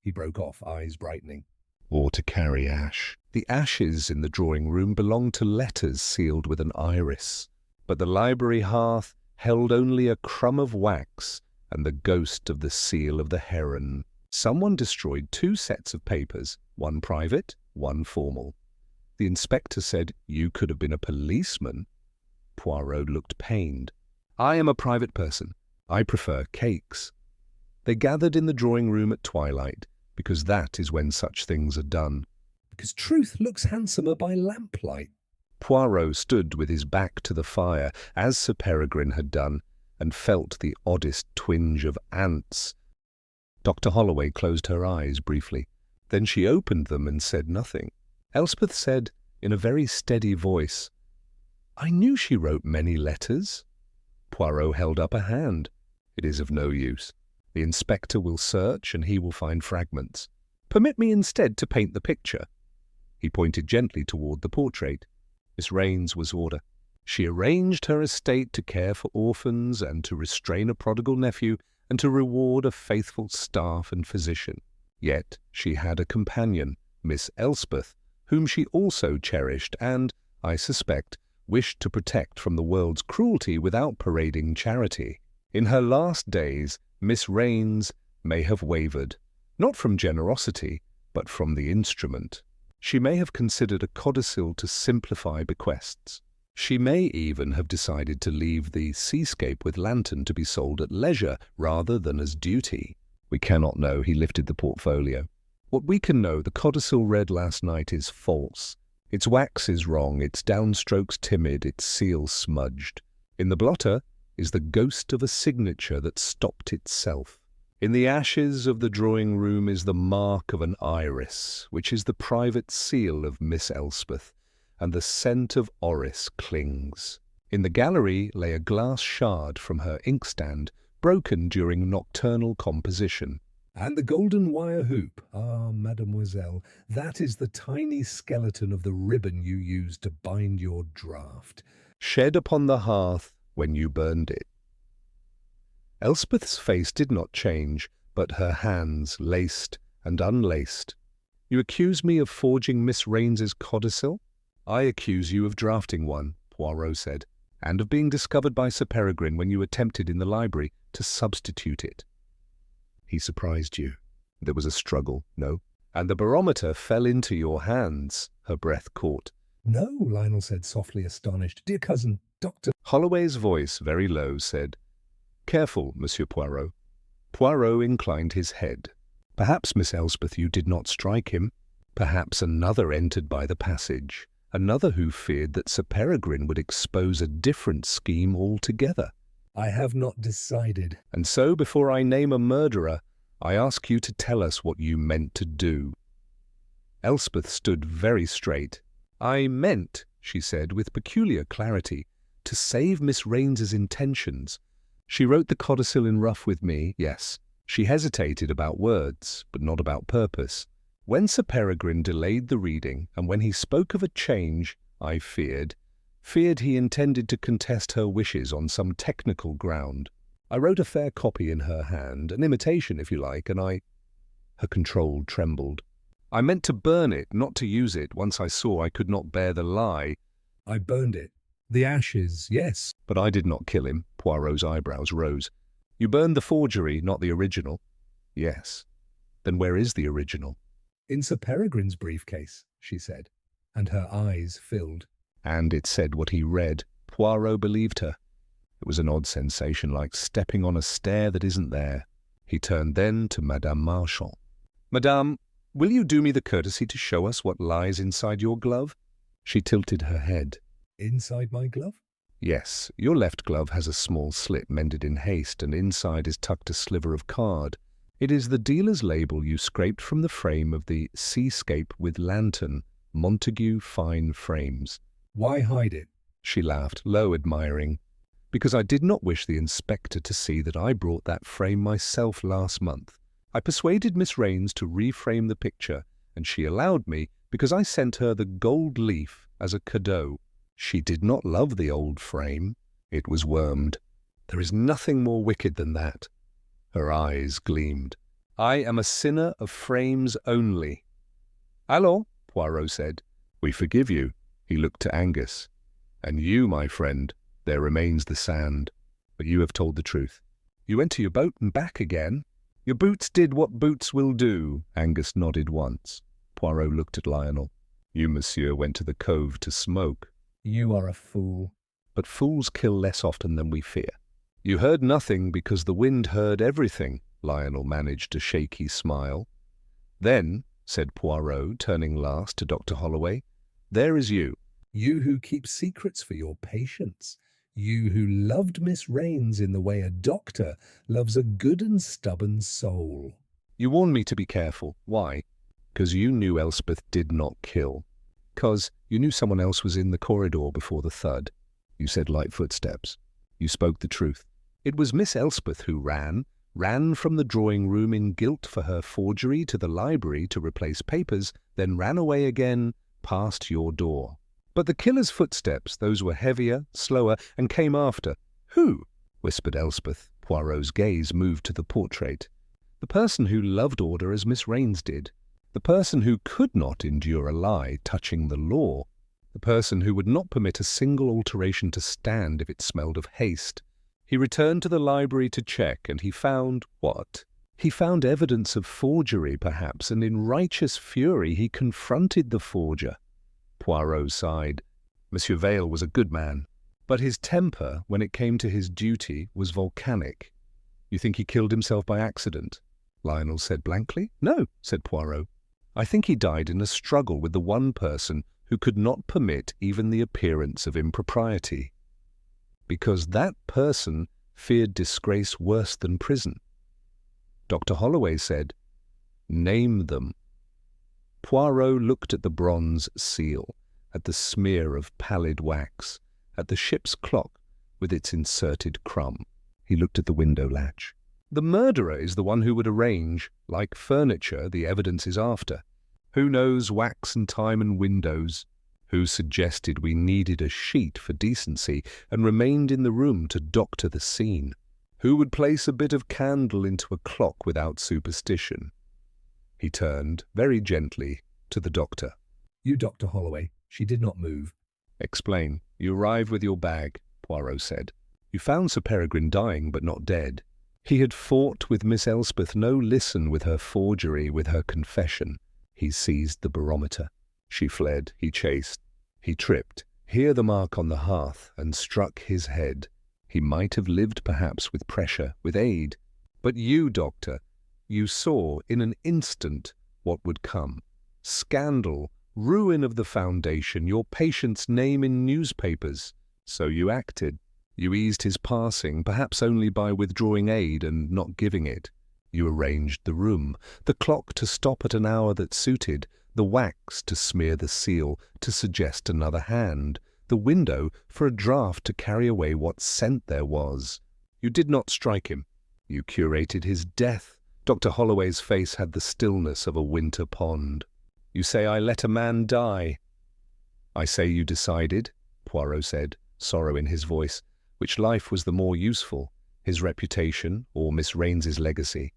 he broke off, eyes brightening. Or to carry ash. The ashes in the drawing-room belonged to letters sealed with an iris, but the library hearth held only a crumb of wax and the ghost of the seal of the heron. Someone destroyed 2 sets of papers, one private, one formal. The inspector said you could have been a policeman. Poirot looked pained. I am a private person. I prefer cakes. They gathered in the drawing room at twilight, because that is when such things are done. Because truth looks handsomer by lamplight. Poirot stood with his back to the fire, as Sir Peregrine had done, and felt the oddest twinge of ants. Dr. Holloway closed her eyes briefly. Then she opened them and said nothing. Elspeth said, in a very steady voice, I knew she wrote many letters. Poirot held up a hand. It is of no use. The inspector will search, and he will find fragments. Permit me instead to paint the picture. He pointed gently toward the portrait. Miss Raines was order. She arranged her estate to care for orphans and to restrain a prodigal nephew and to reward a faithful staff and physician. Yet she had a companion, Miss Elspeth, whom she also cherished and, I suspect, wished to protect from the world's cruelty without parading charity. In her last days, Miss Raines may have wavered, not from generosity, but from the instrument. She may have considered a codicil to simplify bequests. She may even have decided to leave the seascape with lantern to be sold at leisure rather than as duty. We cannot know. He lifted the portfolio. What we can know, the codicil read last night, is false. Its wax is wrong, its downstrokes timid, its seal smudged. In the blotter is the ghost of a signature that stopped itself. In the ashes of the drawing-room is the mark of an iris, which is the private seal of Miss Elspeth, and the scent of orris clings. In the gallery lay a glass shard from her inkstand, broken during nocturnal composition. And the golden wire hoop. Ah, mademoiselle, that is the tiny skeleton of the ribbon you used to bind your draft. Shed upon the hearth when you burned it. Elspeth's face did not change, but her hands laced and unlaced. You accuse me of forging Miss Raines's codicil? I accuse you of drafting one, Poirot said, and of being discovered by Sir Peregrine when you attempted in the library to substitute it. He surprised you. There was a struggle, no? And the barometer fell into your hands, her breath caught. No, Lionel said softly, astonished. Dear cousin, Doctor... Holloway's voice, very low, said, Careful, Monsieur Poirot. Poirot inclined his head. Perhaps, Miss Elspeth, you did not strike him. Perhaps another entered by the passage, another who feared that Sir Peregrine would expose a different scheme altogether. I have not decided. And so, before I name a murderer, I ask you to tell us what you meant to do. Elspeth stood very straight. I meant, she said with peculiar clarity, to save Miss Raines's intentions. She wrote the codicil in rough with me, yes. She hesitated about words, but not about purpose. When Sir Peregrine delayed the reading, and when he spoke of a change, I feared he intended to contest her wishes on some technical ground. I wrote a fair copy in her hand, an imitation, if you like, and Her control trembled. I meant to burn it, not to use it, once I saw I could not bear the lie. I burned it. The ashes, yes. But I did not kill him. Poirot's eyebrows rose. You burned the forgery, not the original. Yes. Then where is the original? In Sir Peregrine's briefcase, she said, and her eyes filled. And it said what he read. Poirot believed her. It was an odd sensation, like stepping on a stair that isn't there. He turned then to Madame Marchand. Madame, will you do me the courtesy to show us what lies inside your glove? She tilted her head. Inside my glove? Yes, your left glove has a small slit mended in haste, and inside is tucked a sliver of card. It is the dealer's label you scraped from the frame of the Seascape with Lantern, Montague Fine Frames. Why hide it? She laughed, low, admiring. Because I did not wish the inspector to see that I brought that frame myself last month. I persuaded Miss Raines to reframe the picture, and she allowed me because I sent her the gold leaf as a cadeau. She did not love the old frame. It was wormed. There is nothing more wicked than that. Her eyes gleamed. I am a sinner of frames only. Allons, Poirot said. We forgive you. He looked to Angus. And you, my friend, there remains the sand. But you have told the truth. You went to your boat and back again. Your boots did what boots will do. Angus nodded once. Poirot looked at Lionel. You, monsieur, went to the cove to smoke. You are a fool. But fools kill less often than we fear. You heard nothing because the wind heard everything, Lionel managed a shaky smile. Then, said Poirot, turning last to Dr. Holloway, there is you. You who keep secrets for your patients. You who loved Miss Raines in the way a doctor loves a good and stubborn soul. You warned me to be careful. Why? Because you knew Elspeth did not kill. Because you knew someone else was in the corridor before the thud. You said light footsteps. You spoke the truth. It was Miss Elspeth who ran from the drawing room in guilt for her forgery to the library to replace papers, then ran away again past your door. But the killer's footsteps, those were heavier, slower, and came after. Who? Whispered Elspeth. Poirot's gaze moved to the portrait. The person who loved order as Miss Raines did. The person who could not endure a lie touching the law. The person who would not permit a single alteration to stand if it smelled of haste. He returned to the library to check, and he found what? He found evidence of forgery, perhaps, and in righteous fury he confronted the forger. Poirot sighed. Monsieur Vale was a good man, but his temper, when it came to his duty, was volcanic. You think he killed himself by accident? Lionel said blankly. No, said Poirot. I think he died in a struggle with the one person who could not permit even the appearance of impropriety. Because that person feared disgrace worse than prison. Dr. Holloway said, name them. Poirot looked at the bronze seal, at the smear of pallid wax, at the ship's clock with its inserted crumb. He looked at the window latch. The murderer is the one who would arrange, like furniture, the evidence is after. Who knows wax and time and windows? Who suggested we needed a sheet for decency and remained in the room to doctor the scene? Who would place a bit of candle into a clock without superstition? He turned, very gently, to the doctor. You, Dr. Holloway. She did not move. Explain. You arrived with your bag, Poirot said. You found Sir Peregrine dying, but not dead. He had fought with Miss Elspeth no listen with her forgery, with her confession. He seized the barometer. She fled, he chased. He tripped, here the mark on the hearth, and struck his head. He might have lived perhaps with pressure, with aid. But you, doctor, you saw in an instant what would come. Scandal, ruin of the foundation, your patient's name in newspapers. So you acted. You eased his passing, perhaps only by withdrawing aid and not giving it. You arranged the room, the clock to stop at an hour that suited, the wax to smear the seal, to suggest another hand, the window for a draught to carry away what scent there was. You did not strike him. You curated his death. Dr. Holloway's face had the stillness of a winter pond. You say I let a man die. I say you decided, Poirot said, sorrow in his voice, which life was the more useful, his reputation or Miss Raines's legacy.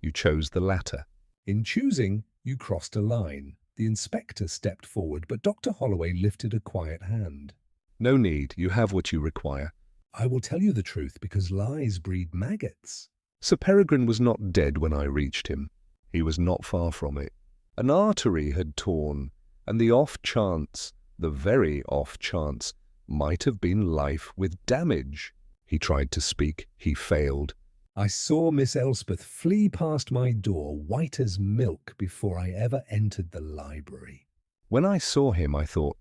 You chose the latter. In choosing, you crossed a line. The inspector stepped forward, but Dr. Holloway lifted a quiet hand. No need. You have what you require. I will tell you the truth, because lies breed maggots. Sir Peregrine was not dead when I reached him. He was not far from it. An artery had torn, and the off chance, the very off chance, might have been life with damage. He tried to speak. He failed. I saw Miss Elspeth flee past my door, white as milk, before I ever entered the library. When I saw him, I thought,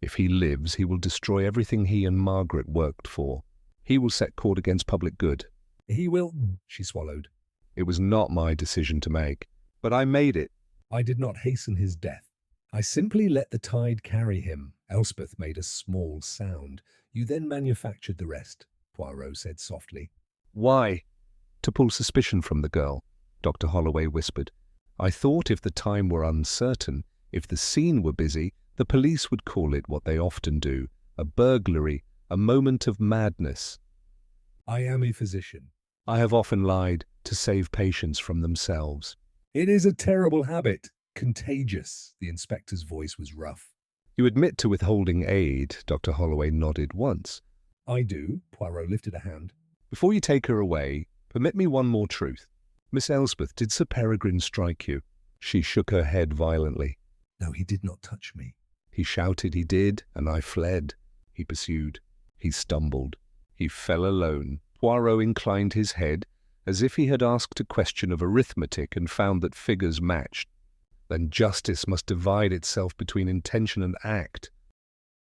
if he lives, he will destroy everything he and Margaret worked for. He will set court against public good. He will, she swallowed. It was not my decision to make, but I made it. I did not hasten his death. I simply let the tide carry him. Elspeth made a small sound. You then manufactured the rest, Poirot said softly. Why? To pull suspicion from the girl, Dr. Holloway whispered. I thought if the time were uncertain, if the scene were busy, the police would call it what they often do, a burglary, a moment of madness. I am a physician. I have often lied to save patients from themselves. It is a terrible habit. Contagious. The inspector's voice was rough. You admit to withholding aid, Dr. Holloway nodded once. I do. Poirot lifted a hand. Before you take her away, permit me one more truth. Miss Elspeth, did Sir Peregrine strike you? She shook her head violently. No, he did not touch me. He shouted he did, and I fled. He pursued. He stumbled. He fell alone. Poirot inclined his head, as if he had asked a question of arithmetic and found that figures matched. Then justice must divide itself between intention and act.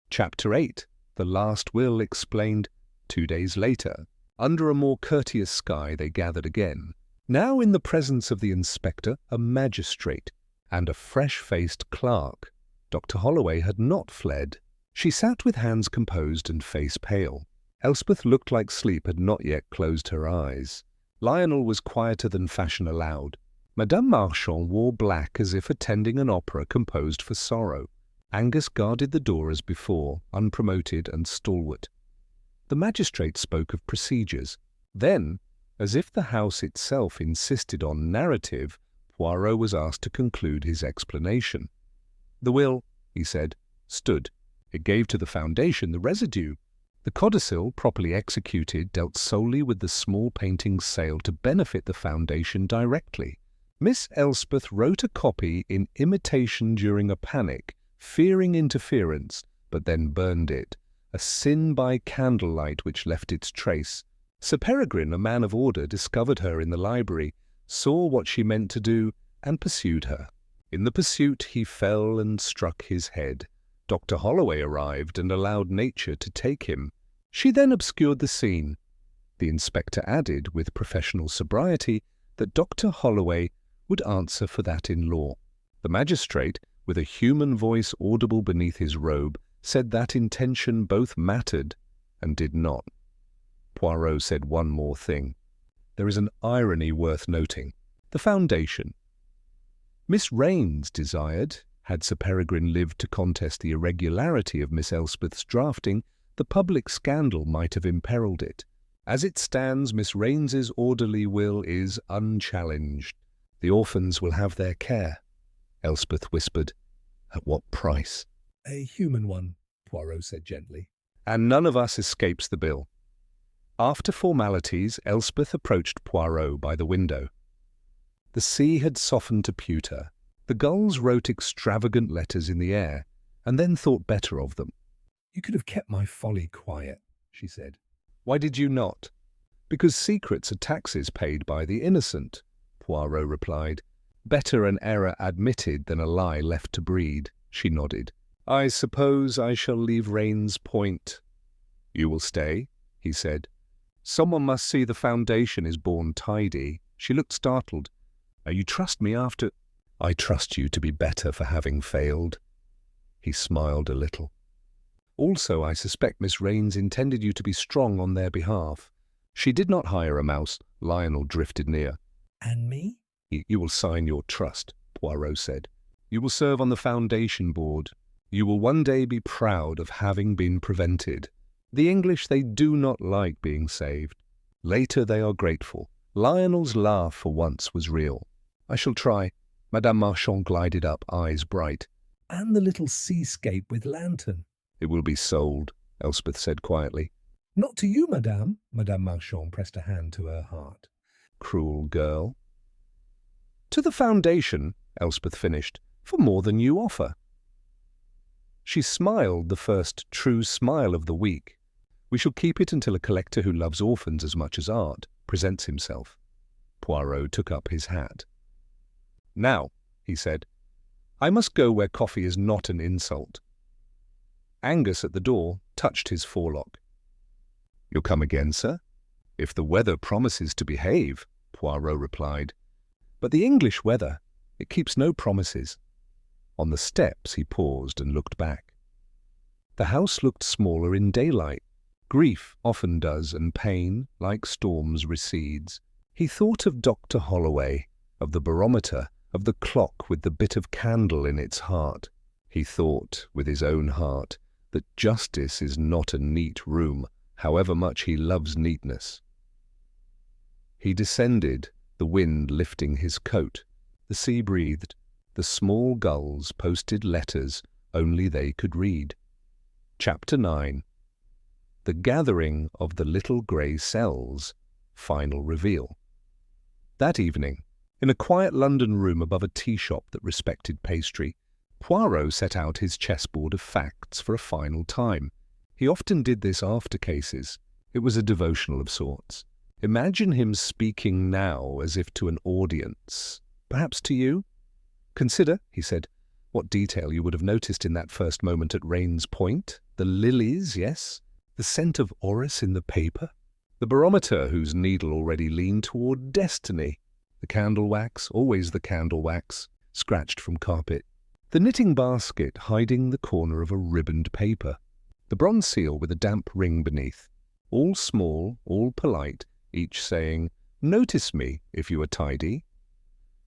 Chapter 8. The Last Will explained 2 days later. Under a more courteous sky they gathered again. Now in the presence of the inspector, a magistrate, and a fresh-faced clerk. Dr. Holloway had not fled. She sat with hands composed and face pale. Elspeth looked like sleep had not yet closed her eyes. Lionel was quieter than fashion allowed. Madame Marchand wore black as if attending an opera composed for sorrow. Angus guarded the door as before, unpromoted and stalwart. The magistrate spoke of procedures. Then, as if the house itself insisted on narrative, Poirot was asked to conclude his explanation. The will, he said, stood. It gave to the foundation the residue. The codicil, properly executed, dealt solely with the small painting's sale to benefit the foundation directly. Miss Elspeth wrote a copy in imitation during a panic, fearing interference, but then burned it, a sin by candlelight which left its trace. Sir Peregrine, a man of order, discovered her in the library, saw what she meant to do, and pursued her. In the pursuit he fell and struck his head. Dr. Holloway arrived and allowed nature to take him. She then obscured the scene. The inspector added, with professional sobriety, that Dr. Holloway would answer for that in law. The magistrate, with a human voice audible beneath his robe, said that intention both mattered and did not. Poirot said one more thing. There is an irony worth noting. The foundation. Miss Raines desired, had Sir Peregrine lived to contest the irregularity of Miss Elspeth's drafting, the public scandal might have imperilled it. As it stands, Miss Raines's orderly will is unchallenged. The orphans will have their care, Elspeth whispered. At what price? A human one, Poirot said gently. And none of us escapes the bill. After formalities, Elspeth approached Poirot by the window. The sea had softened to pewter. The gulls wrote extravagant letters in the air, and then thought better of them. You could have kept my folly quiet, she said. Why did you not? Because secrets are taxes paid by the innocent, Poirot replied. Better an error admitted than a lie left to breed, she nodded. I suppose I shall leave Raines Point. You will stay, he said. Someone must see the foundation is born tidy. She looked startled. You trust me after... I trust you to be better for having failed. He smiled a little. Also, I suspect Miss Raines intended you to be strong on their behalf. She did not hire a mouse. Lionel drifted near. And me? You will sign your trust, Poirot said. You will serve on the foundation board. You will one day be proud of having been prevented. The English, they do not like being saved. Later they are grateful. Lionel's laugh for once was real. I shall try. Madame Marchand glided up, eyes bright. And the little seascape with lantern. It will be sold, Elspeth said quietly. Not to you, madame. Madame Marchand pressed a hand to her heart. Cruel girl. To the foundation, Elspeth finished, for more than you offer. She smiled, the first true smile of the week. We shall keep it until a collector who loves orphans as much as art presents himself. Poirot took up his hat. Now, he said, I must go where coffee is not an insult. Angus at the door touched his forelock. You'll come again, sir? If the weather promises to behave, Poirot replied. But the English weather, it keeps no promises. On the steps he paused and looked back. The house looked smaller in daylight. Grief often does, and pain, like storms, recedes. He thought of Dr. Holloway, of the barometer, of the clock with the bit of candle in its heart. He thought, with his own heart, that justice is not a neat room, however much he loves neatness. He descended, the wind lifting his coat. The sea breathed. The small gulls posted letters only they could read. Chapter 9. The Gathering of the Little Grey Cells. Final Reveal. That evening, in a quiet London room above a tea shop that respected pastry, Poirot set out his chessboard of facts for a final time. He often did this after cases. It was a devotional of sorts. Imagine him speaking now as if to an audience. Perhaps to you? Consider, he said, what detail you would have noticed in that first moment at Raines Point. The lilies, yes. The scent of orris in the paper. The barometer whose needle already leaned toward destiny. The candle wax, always the candle wax, scratched from carpet. The knitting basket hiding the corner of a ribboned paper. The bronze seal with a damp ring beneath. All small, all polite, each saying, "Notice me if you are tidy."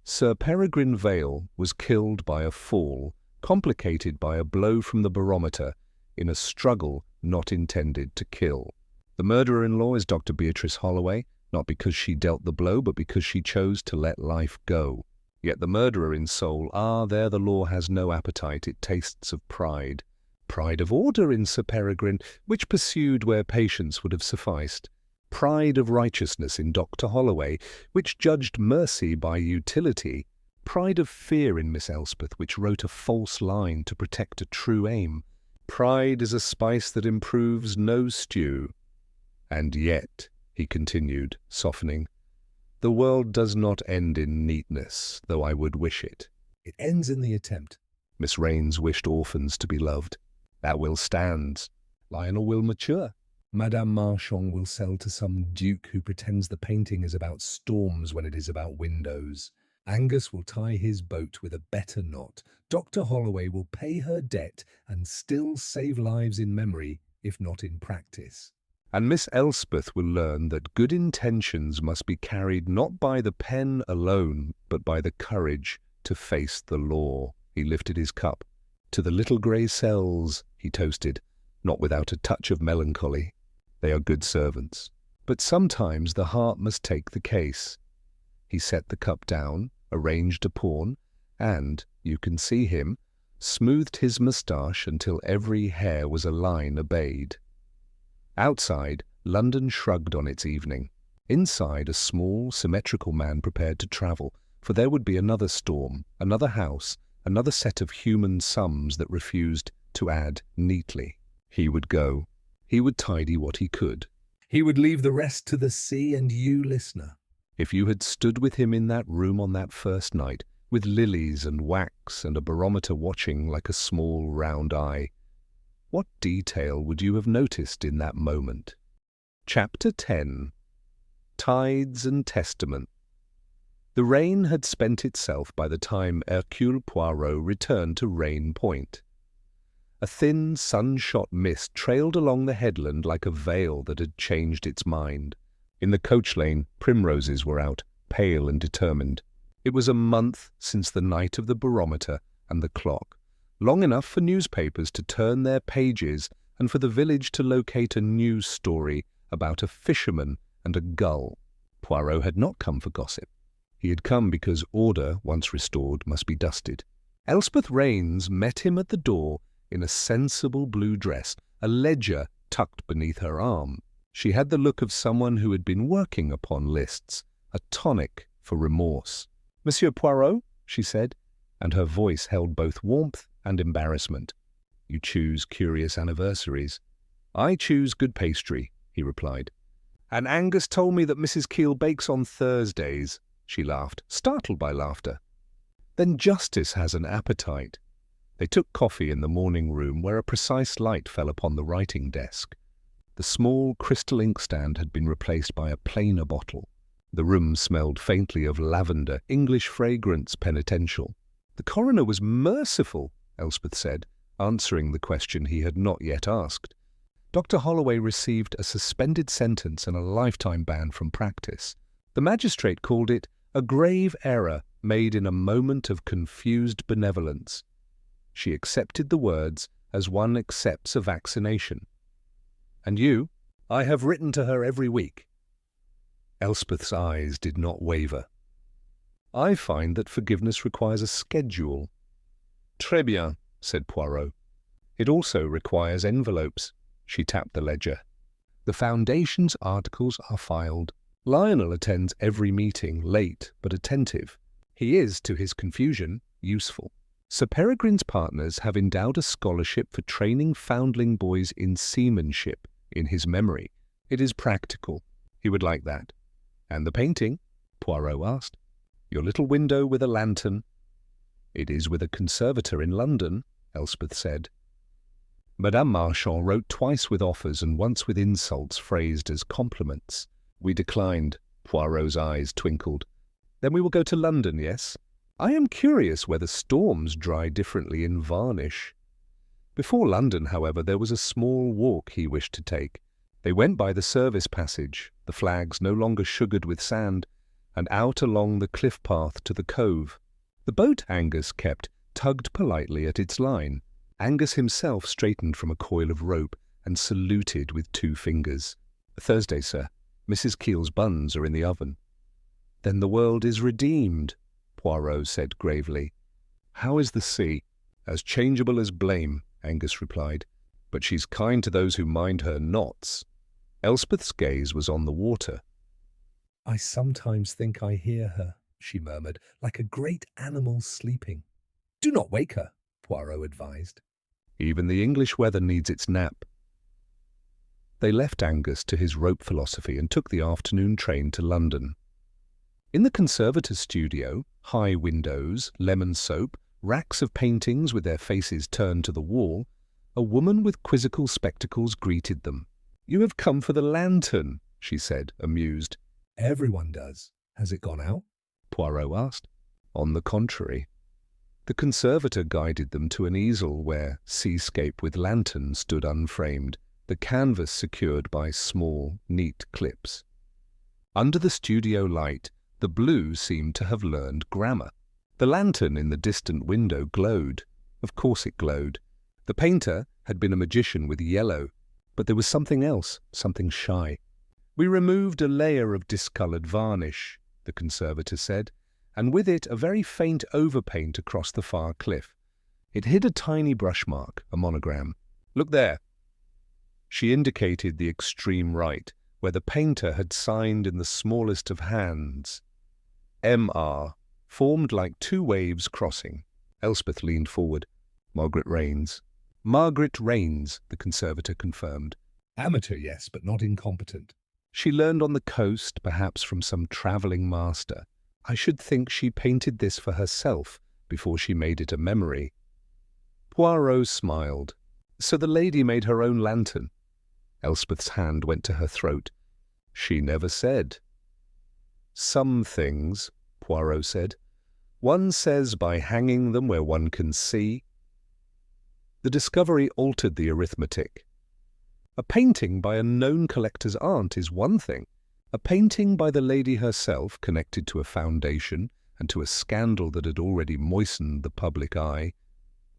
Sir Peregrine Vale was killed by a fall, complicated by a blow from the barometer, in a struggle not intended to kill. The murderer-in-law is Dr. Beatrice Holloway, not because she dealt the blow, but because she chose to let life go. Yet the murderer in soul, there the law has no appetite, it tastes of pride. Pride of order in Sir Peregrine, which pursued where patience would have sufficed. Pride of righteousness in Dr. Holloway, which judged mercy by utility. Pride of fear in Miss Elspeth, which wrote a false line to protect a true aim. Pride is a spice that improves no stew. And yet, he continued, softening, the world does not end in neatness, though I would wish it. It ends in the attempt. Miss Raines wished orphans to be loved. That will stands. Lionel will mature. Madame Marchand will sell to some duke who pretends the painting is about storms when it is about windows. Angus will tie his boat with a better knot. Dr. Holloway will pay her debt and still save lives in memory, if not in practice. And Miss Elspeth will learn that good intentions must be carried not by the pen alone, but by the courage to face the law. He lifted his cup. To the little grey cells, he toasted, not without a touch of melancholy. They are good servants. But sometimes the heart must take the case. He set the cup down, arranged a pawn, and, you can see him, smoothed his moustache until every hair was a line obeyed. Outside, London shrugged on its evening. Inside, a small, symmetrical man prepared to travel, for there would be another storm, another house, another set of human sums that refused to add neatly. He would go. He would tidy what he could. He would leave the rest to the sea and you, listener. If you had stood with him in that room on that first night, with lilies and wax and a barometer watching like a small round eye, what detail would you have noticed in that moment? Chapter 10. Tides and Testament. The rain had spent itself by the time Hercule Poirot returned to Rain Point. A thin, sun-shot mist trailed along the headland like a veil that had changed its mind. In the coach lane, primroses were out, pale and determined. It was a month since the night of the barometer and the clock, long enough for newspapers to turn their pages and for the village to locate a news story about a fisherman and a gull. Poirot had not come for gossip. He had come because order, once restored, must be dusted. Elspeth Raines met him at the door in a sensible blue dress, a ledger tucked beneath her arm. She had the look of someone who had been working upon lists, a tonic for remorse. "Monsieur Poirot," she said, and her voice held both warmth and embarrassment. "You choose curious anniversaries." "I choose good pastry," he replied. "And Angus told me that Mrs. Keel bakes on Thursdays." She laughed, startled by laughter. "Then justice has an appetite." They took coffee in the morning room where a precise light fell upon the writing desk. The small crystal inkstand had been replaced by a plainer bottle. The room smelled faintly of lavender, English fragrance penitential. "The coroner was merciful," Elspeth said, answering the question he had not yet asked. Dr. Holloway received a suspended sentence and a lifetime ban from practice. The magistrate called it a grave error made in a moment of confused benevolence. She accepted the words as one accepts a vaccination. "And you?" "I have written to her every week." Elspeth's eyes did not waver. "I find that forgiveness requires a schedule." "Très bien," said Poirot. "It also requires envelopes." She tapped the ledger. "The Foundation's articles are filed. Lionel attends every meeting, late but attentive. He is, to his confusion, useful. Sir Peregrine's partners have endowed a scholarship for training foundling boys in seamanship in his memory. It is practical. He would like that. And the painting? Poirot asked. Your little window with a lantern. It is with a conservator in London, Elspeth said. Madame Marchand wrote twice with offers and once with insults phrased as compliments. We declined. Poirot's eyes twinkled. Then we will go to London, yes? I am curious whether storms dry differently in varnish. Before London, however, there was a small walk he wished to take. They went by the service passage, the flags no longer sugared with sand, and out along the cliff path to the cove. The boat Angus kept tugged politely at its line. Angus himself straightened from a coil of rope and saluted with 2 fingers. Thursday, sir. Mrs. Keel's buns are in the oven. Then the world is redeemed, Poirot said gravely. How is the sea? As changeable as blame, Angus replied. But she's kind to those who mind her knots. Elspeth's gaze was on the water. I sometimes think I hear her, she murmured, like a great animal sleeping. Do not wake her, Poirot advised. Even the English weather needs its nap. They left Angus to his rope philosophy and took the afternoon train to London. In the conservator's studio, high windows, lemon soap, racks of paintings with their faces turned to the wall, a woman with quizzical spectacles greeted them. You have come for the lantern, she said, amused. Everyone does. Has it gone out? Poirot asked. On the contrary. The conservator guided them to an easel where seascape with lantern stood unframed, the canvas secured by small, neat clips. Under the studio light, the blue seemed to have learned grammar. The lantern in the distant window glowed. Of course it glowed. The painter had been a magician with yellow, but there was something else, something shy. We removed a layer of discoloured varnish, the conservator said, and with it a very faint overpaint across the far cliff. It hid a tiny brush mark, a monogram. Look there. She indicated the extreme right, where the painter had signed in the smallest of hands. M.R., formed like 2 waves crossing. Elspeth leaned forward. Margaret Raines. Margaret Raines, the conservator confirmed. Amateur, yes, but not incompetent. She learned on the coast, perhaps from some travelling master. I should think she painted this for herself before she made it a memory. Poirot smiled. So the lady made her own lantern. Elspeth's hand went to her throat. She never said. Some things, Poirot said. One says by hanging them where one can see. The discovery altered the arithmetic. A painting by a known collector's aunt is one thing. A painting by the lady herself, connected to a foundation and to a scandal that had already moistened the public eye,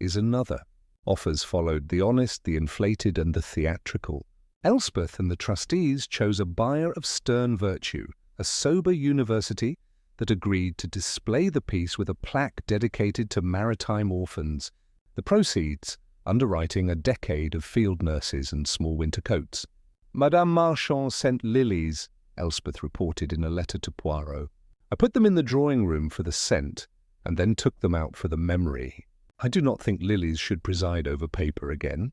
is another. Offers followed, the honest, the inflated, and the theatrical. Elspeth and the trustees chose a buyer of stern virtue, a sober university that agreed to display the piece with a plaque dedicated to maritime orphans. The proceeds, underwriting a decade of field nurses and small winter coats. Madame Marchand sent lilies, Elspeth reported in a letter to Poirot. I put them in the drawing-room for the scent, and then took them out for the memory. I do not think lilies should preside over paper again.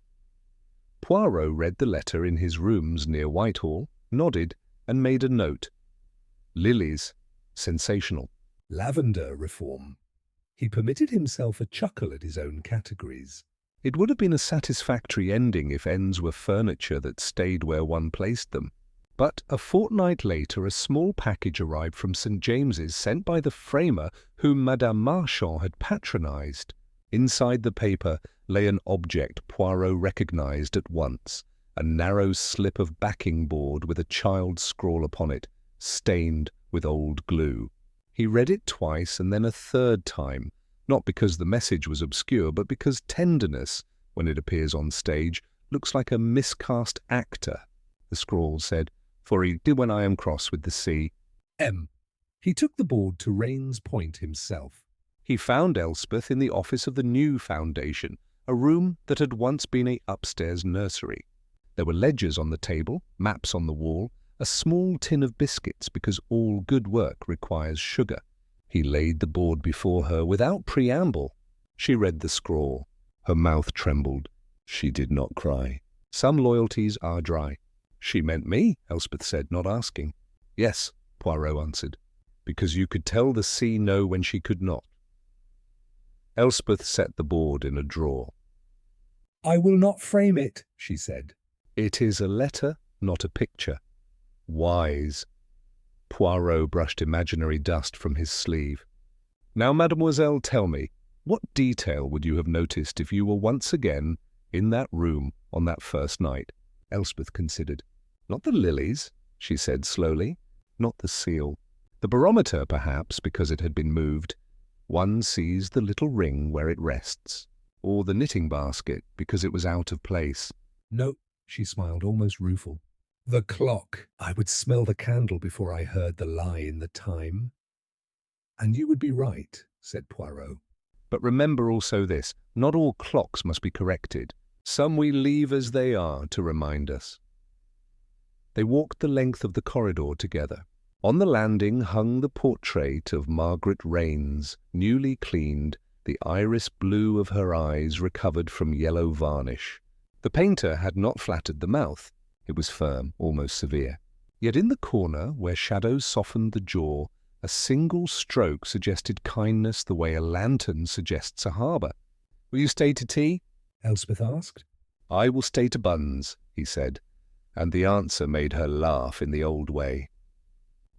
Poirot read the letter in his rooms near Whitehall, nodded, and made a note. Lilies. Sensational. Lavender reform. He permitted himself a chuckle at his own categories. It would have been a satisfactory ending if ends were furniture that stayed where one placed them. But a fortnight later a small package arrived from St. James's sent by the framer whom Madame Marchand had patronized. Inside the paper lay an object Poirot recognized at once, a narrow slip of backing board with a child's scrawl upon it, stained with old glue. He read it twice and then a third time, not because the message was obscure, but because tenderness, when it appears on stage, looks like a miscast actor. The scrawl said, "For he did when I am cross with the sea." M. He took the board to Raines Point himself. He found Elspeth in the office of the new foundation, a room that had once been a upstairs nursery. There were ledgers on the table, maps on the wall, a small tin of biscuits because all good work requires sugar. He laid the board before her without preamble. She read the scrawl. Her mouth trembled. She did not cry. Some loyalties are dry. She meant me, Elspeth said, not asking. Yes, Poirot answered, because you could tell the sea no when she could not. Elspeth set the board in a drawer. I will not frame it, she said. It is a letter, not a picture. Wise. Poirot brushed imaginary dust from his sleeve. Now, mademoiselle, tell me, what detail would you have noticed if you were once again in that room on that first night? Elspeth considered. Not the lilies, she said slowly. Not the seal. The barometer, perhaps, because it had been moved. One sees the little ring where it rests. Or the knitting basket, because it was out of place. No, she smiled, almost rueful. The clock. I would smell the candle before I heard the lie in the time. And you would be right, said Poirot. But remember also this, not all clocks must be corrected. Some we leave as they are to remind us. They walked the length of the corridor together. On the landing hung the portrait of Margaret Raines, newly cleaned, the iris blue of her eyes recovered from yellow varnish. The painter had not flattered the mouth. It was firm, almost severe. Yet in the corner, where shadows softened the jaw, a single stroke suggested kindness the way a lantern suggests a harbour. Will you stay to tea? Elspeth asked. I will stay to buns, he said, and the answer made her laugh in the old way.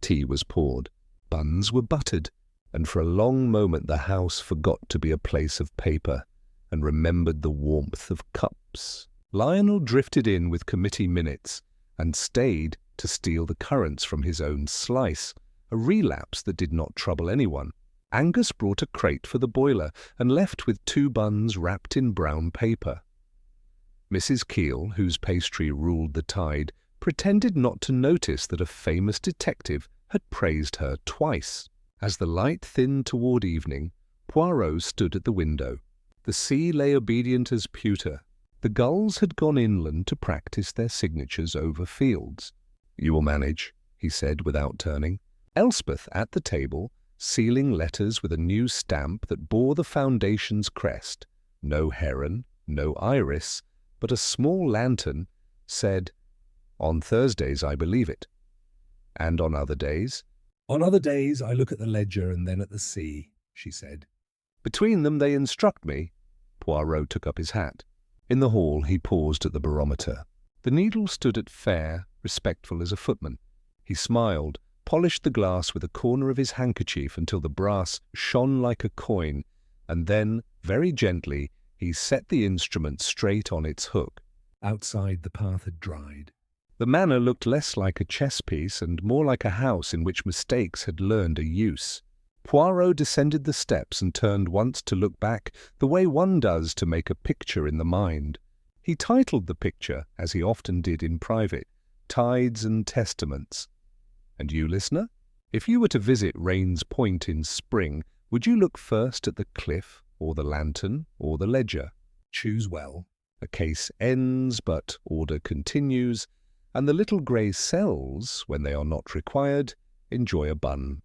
Tea was poured. Buns were buttered, and for a long moment the house forgot to be a place of paper and remembered the warmth of cups. Lionel drifted in with committee minutes and stayed to steal the currants from his own slice, a relapse that did not trouble anyone. Angus brought a crate for the boiler and left with 2 buns wrapped in brown paper. Mrs. Keel, whose pastry ruled the tide, pretended not to notice that a famous detective had praised her twice. As the light thinned toward evening, Poirot stood at the window. The sea lay obedient as pewter. The gulls had gone inland to practice their signatures over fields. You will manage, he said without turning. Elspeth at the table, sealing letters with a new stamp that bore the foundation's crest, no heron, no iris, but a small lantern, said, On Thursdays I believe it. And on other days? On other days I look at the ledger and then at the sea, she said. Between them they instruct me. Poirot took up his hat. In the hall he paused at the barometer. The needle stood at fair, respectful as a footman. He smiled, polished the glass with a corner of his handkerchief until the brass shone like a coin, and then, very gently, he set the instrument straight on its hook. Outside the path had dried. The manor looked less like a chess piece and more like a house in which mistakes had learned a use. Poirot descended the steps and turned once to look back, the way one does to make a picture in the mind. He titled the picture, as he often did in private, Tides and Testaments. And you, listener? If you were to visit Rains Point in spring, would you look first at the cliff, or the lantern, or the ledger? Choose well. A case ends, but order continues, and the little grey cells, when they are not required, enjoy a bun.